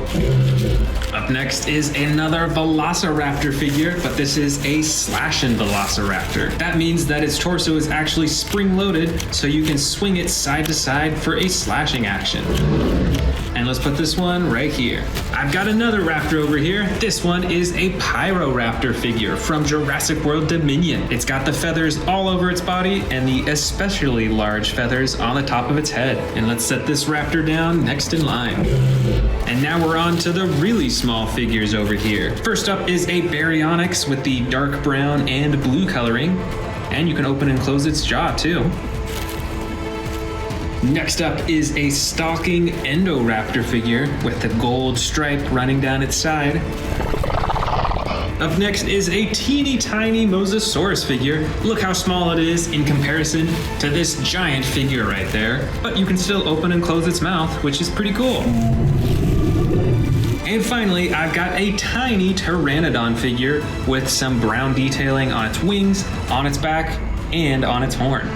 Up next is another Velociraptor figure, but this is a slashin' Velociraptor. That means that its torso is actually spring-loaded, so you can swing it side to side for a slashing action. And let's put this one right here. I've got another raptor over here. This one is a Pyroraptor figure from Jurassic World Dominion. It's got the feathers all over its body and the especially large feathers on the top of its head. And let's set this raptor down next in line. And now we're on to the really small figures over here. First up is a Baryonyx with the dark brown and blue coloring. And you can open and close its jaw too. Next up is a stalking Endoraptor figure with the gold stripe running down its side. Up next is a teeny tiny Mosasaurus figure. Look how small it is in comparison to this giant figure right there. But you can still open and close its mouth, which is pretty cool. And finally, I've got a tiny Pteranodon figure with some brown detailing on its wings, on its back, and on its horn.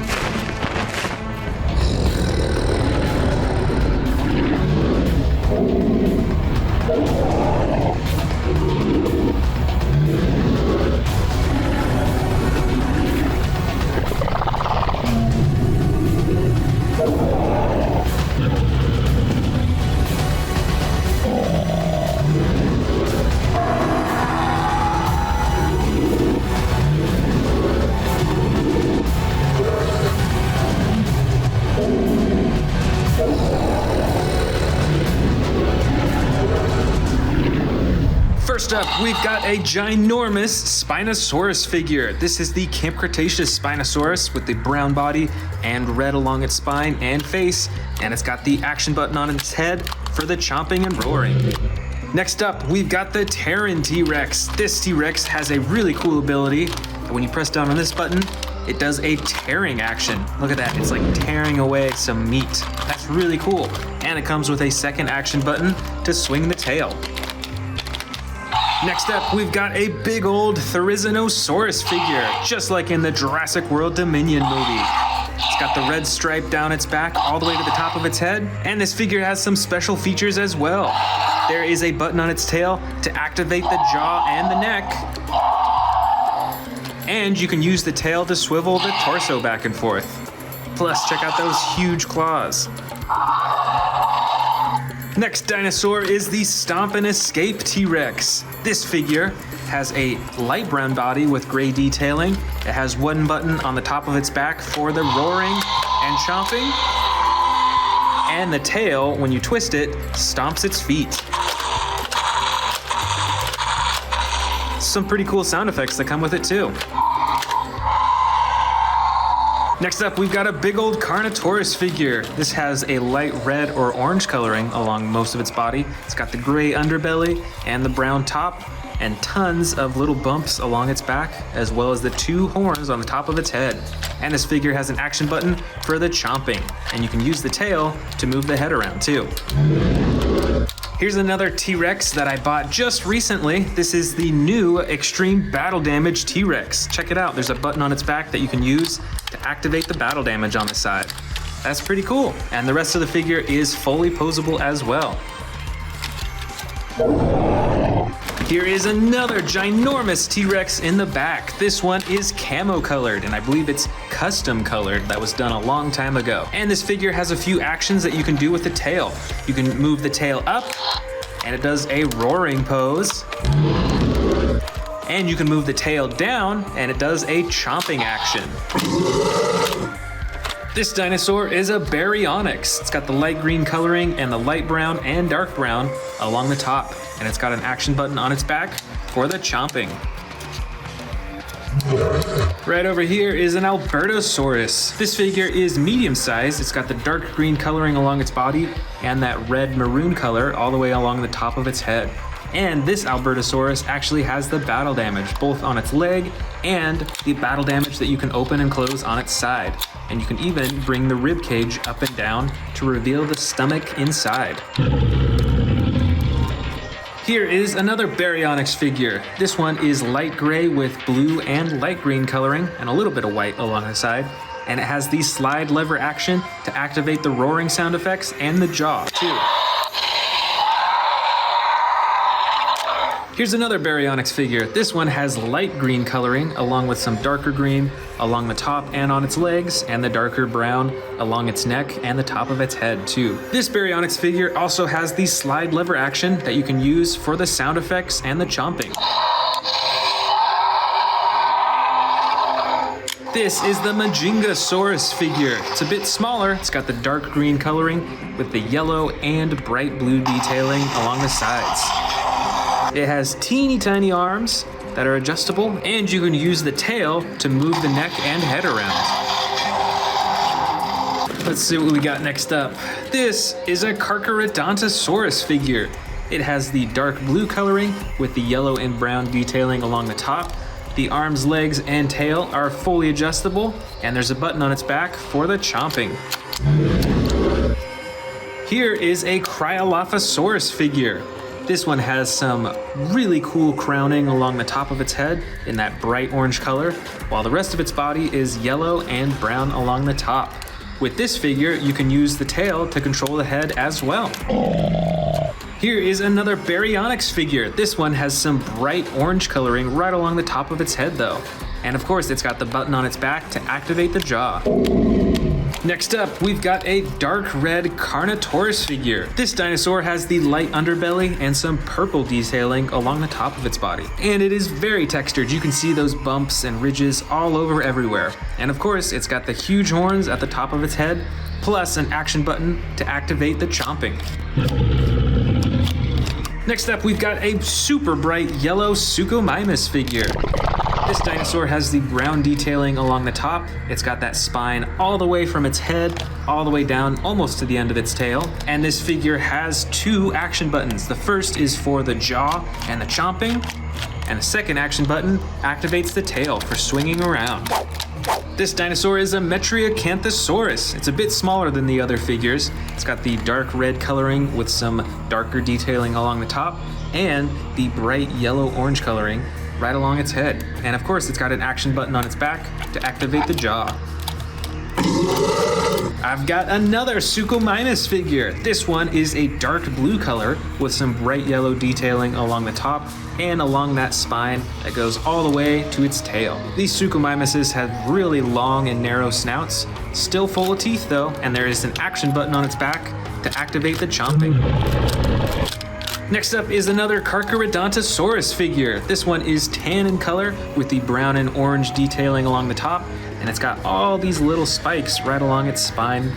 First up, we've got a ginormous Spinosaurus figure. This is the Camp Cretaceous Spinosaurus with the brown body and red along its spine and face, and it's got the action button on its head for the chomping and roaring. Next up, we've got the Terran T-Rex. This T-Rex has a really cool ability. When you press down on this button, it does a tearing action. Look at that, it's like tearing away some meat. That's really cool. And it comes with a second action button to swing the tail. Next up, we've got a big old Therizinosaurus figure, just like in the Jurassic World Dominion movie. It's got the red stripe down its back all the way to the top of its head, and this figure has some special features as well. There is a button on its tail to activate the jaw and the neck. And you can use the tail to swivel the torso back and forth. Plus, check out those huge claws. Next dinosaur is the Stomp and Escape T-Rex. This figure has a light brown body with gray detailing. It has one button on the top of its back for the roaring and chomping. And the tail, when you twist it, stomps its feet. Some pretty cool sound effects that come with it too. Next up, we've got a big old Carnotaurus figure. This has a light red or orange coloring along most of its body. It's got the gray underbelly and the brown top, and tons of little bumps along its back, as well as the two horns on the top of its head. And this figure has an action button for the chomping, and you can use the tail to move the head around too. Here's another T-Rex that I bought just recently. This is the new Extreme Battle Damage T-Rex. Check it out. There's a button on its back that you can use to activate the battle damage on the side. That's pretty cool. And the rest of the figure is fully posable as well. Here is another ginormous T-Rex in the back. This one is camo colored, and I believe it's custom colored. That was done a long time ago. And this figure has a few actions that you can do with the tail. You can move the tail up, and it does a roaring pose. And you can move the tail down, and it does a chomping action. This dinosaur is a Baryonyx. It's got the light green coloring and the light brown and dark brown along the top. And it's got an action button on its back for the chomping. Right over here is an Albertosaurus. This figure is medium sized. It's got the dark green coloring along its body and that red maroon color all the way along the top of its head. And this Albertosaurus actually has the battle damage, both on its leg and the battle damage that you can open and close on its side. And you can even bring the rib cage up and down to reveal the stomach inside. Here is another Baryonyx figure. This one is light gray with blue and light green coloring and a little bit of white along the side. And it has the slide lever action to activate the roaring sound effects and the jaw too. Here's another Baryonyx figure. This one has light green coloring along with some darker green along the top and on its legs, and the darker brown along its neck and the top of its head too. This Baryonyx figure also has the slide lever action that you can use for the sound effects and the chomping. This is the Majingasaurus figure. It's a bit smaller. It's got the dark green coloring with the yellow and bright blue detailing along the sides. It has teeny tiny arms that are adjustable, and you can use the tail to move the neck and head around. Let's see what we got next up. This is a Carcharodontosaurus figure. It has the dark blue coloring with the yellow and brown detailing along the top. The arms, legs, and tail are fully adjustable, and there's a button on its back for the chomping. Here is a Cryolophosaurus figure. This one has some really cool crowning along the top of its head in that bright orange color, while the rest of its body is yellow and brown along the top. With this figure, you can use the tail to control the head as well. Here is another Baryonyx figure. This one has some bright orange coloring right along the top of its head though. And of course, it's got the button on its back to activate the jaw. Next up, we've got a dark red Carnotaurus figure. This dinosaur has the light underbelly and some purple detailing along the top of its body. And it is very textured. You can see those bumps and ridges all over everywhere. And of course, it's got the huge horns at the top of its head, plus an action button to activate the chomping. Next up, we've got a super bright yellow Suchomimus figure. This dinosaur has the brown detailing along the top. It's got that spine all the way from its head, all the way down almost to the end of its tail. And this figure has two action buttons. The first is for the jaw and the chomping, and the second action button activates the tail for swinging around. This dinosaur is a Metriacanthosaurus. It's a bit smaller than the other figures. It's got the dark red coloring with some darker detailing along the top, and the bright yellow-orange coloring right along its head. And of course, it's got an action button on its back to activate the jaw. I've got another Suchomimus figure. This one is a dark blue color with some bright yellow detailing along the top and along that spine that goes all the way to its tail. These Suchomimuses have really long and narrow snouts, still full of teeth though, and there is an action button on its back to activate the chomping. Next up is another Carcharodontosaurus figure. This one is tan in color with the brown and orange detailing along the top, and it's got all these little spikes right along its spine,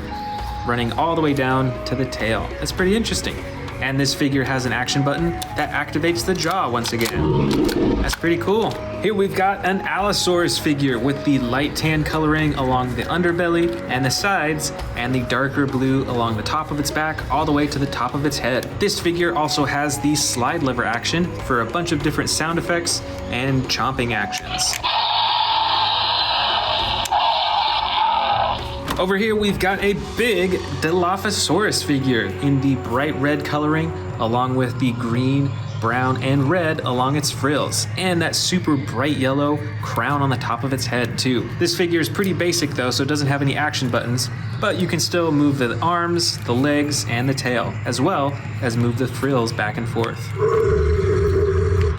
running all the way down to the tail. That's pretty interesting. And this figure has an action button that activates the jaw once again. That's pretty cool. Here we've got an Allosaurus figure with the light tan coloring along the underbelly and the sides, and the darker blue along the top of its back all the way to the top of its head. This figure also has the slide lever action for a bunch of different sound effects and chomping actions. Over here we've got a big Dilophosaurus figure in the bright red coloring along with the green, brown, and red along its frills, and that super bright yellow crown on the top of its head too. This figure is pretty basic though, so it doesn't have any action buttons, but you can still move the arms, the legs, and the tail, as well as move the frills back and forth.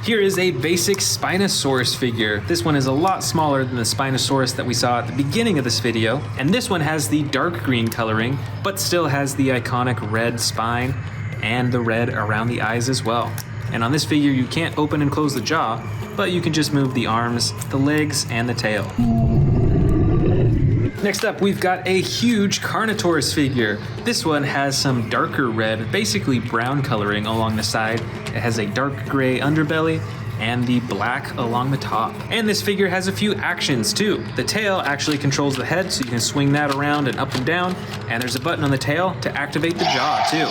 Here is a basic Spinosaurus figure. This one is a lot smaller than the Spinosaurus that we saw at the beginning of this video, and this one has the dark green coloring, but still has the iconic red spine and the red around the eyes as well. And on this figure you can't open and close the jaw, but you can just move the arms, the legs, and the tail. Next up, we've got a huge Carnotaurus figure. This one has some darker red, basically brown coloring along the side. It has a dark gray underbelly and the black along the top. And this figure has a few actions too. The tail actually controls the head, so you can swing that around and up and down, and there's a button on the tail to activate the jaw too.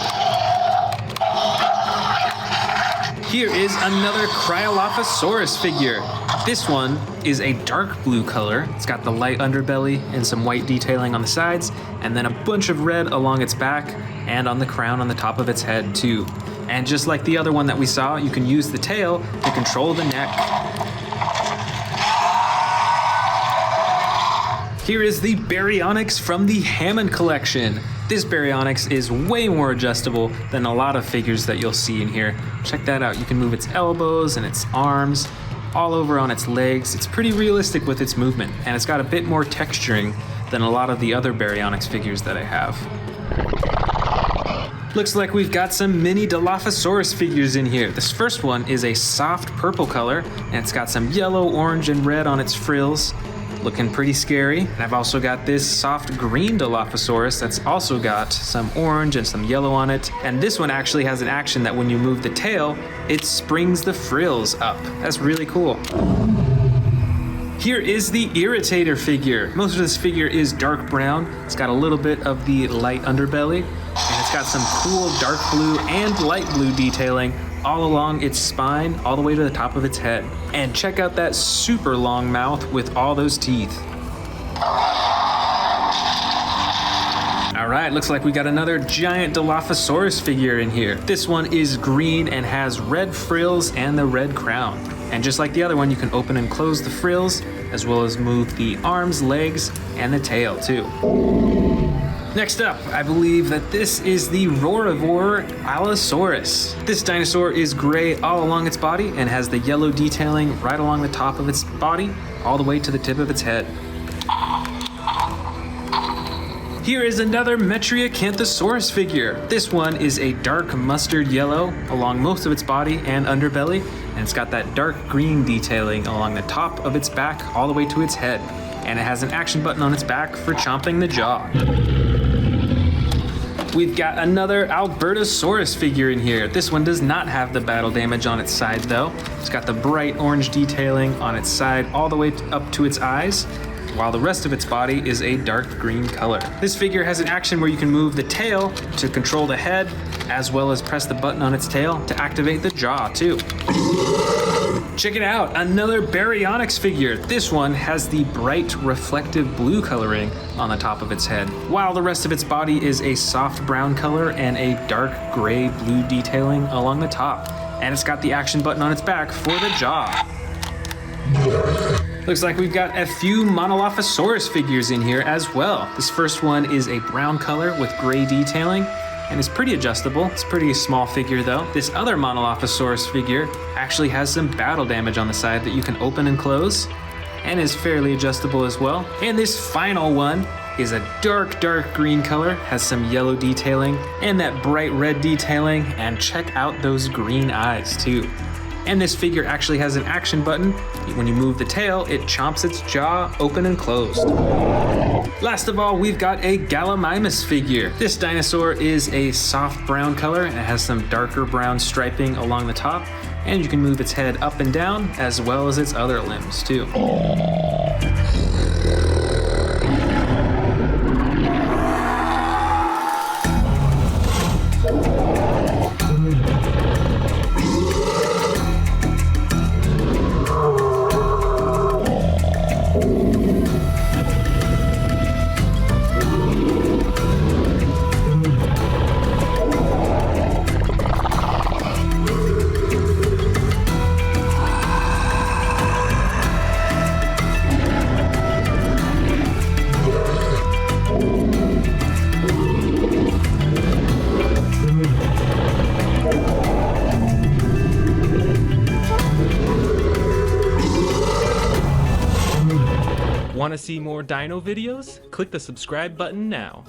Here is another Cryolophosaurus figure. This one is a dark blue color. It's got the light underbelly and some white detailing on the sides, and then a bunch of red along its back and on the crown on the top of its head too. And just like the other one that we saw, you can use the tail to control the neck. Here is the Baryonyx from the Hammond collection. This Baryonyx is way more adjustable than a lot of figures that you'll see in here. Check that out. You can move its elbows and its arms, all over on its legs. It's pretty realistic with its movement, and it's got a bit more texturing than a lot of the other Baryonyx figures that I have. Looks like we've got some mini Dilophosaurus figures in here. This first one is a soft purple color, and it's got some yellow, orange, and red on its frills. Looking pretty scary. And I've also got this soft green Dilophosaurus that's also got some orange and some yellow on it. And this one actually has an action that when you move the tail, it springs the frills up. That's really cool. Here is the Irritator figure. Most of this figure is dark brown. It's got a little bit of the light underbelly, and it's got some cool dark blue and light blue detailing all along its spine, all the way to the top of its head. And check out that super long mouth with all those teeth. All right, looks like we got another giant Dilophosaurus figure in here. This one is green and has red frills and the red crown. And just like the other one, you can open and close the frills, as well as move the arms, legs, and the tail too. Next up, I believe that this is the Roarivore Allosaurus. This dinosaur is gray all along its body and has the yellow detailing right along the top of its body, all the way to the tip of its head. Here is another Metriacanthosaurus figure. This one is a dark mustard yellow along most of its body and underbelly, and it's got that dark green detailing along the top of its back all the way to its head. And it has an action button on its back for chomping the jaw. We've got another Albertosaurus figure in here. This one does not have the battle damage on its side though. It's got the bright orange detailing on its side all the way up to its eyes, while the rest of its body is a dark green color. This figure has an action where you can move the tail to control the head, as well as press the button on its tail to activate the jaw too. Check it out, another Baryonyx figure. This one has the bright reflective blue coloring on the top of its head, while the rest of its body is a soft brown color and a dark gray blue detailing along the top. And it's got the action button on its back for the jaw. Looks like we've got a few Monolophosaurus figures in here as well. This first one is a brown color with gray detailing and is pretty adjustable. It's a pretty small figure though. This other Monolophosaurus figure actually has some battle damage on the side that you can open and close and is fairly adjustable as well. And this final one is a dark green color, has some yellow detailing and that bright red detailing, and check out those green eyes too. And this figure actually has an action button. When you move the tail, it chomps its jaw open and closed. Last of all, we've got a Gallimimus figure. This dinosaur is a soft brown color and it has some darker brown striping along the top, and you can move its head up and down as well as its other limbs too. Want to see more dino videos? Click the subscribe button now.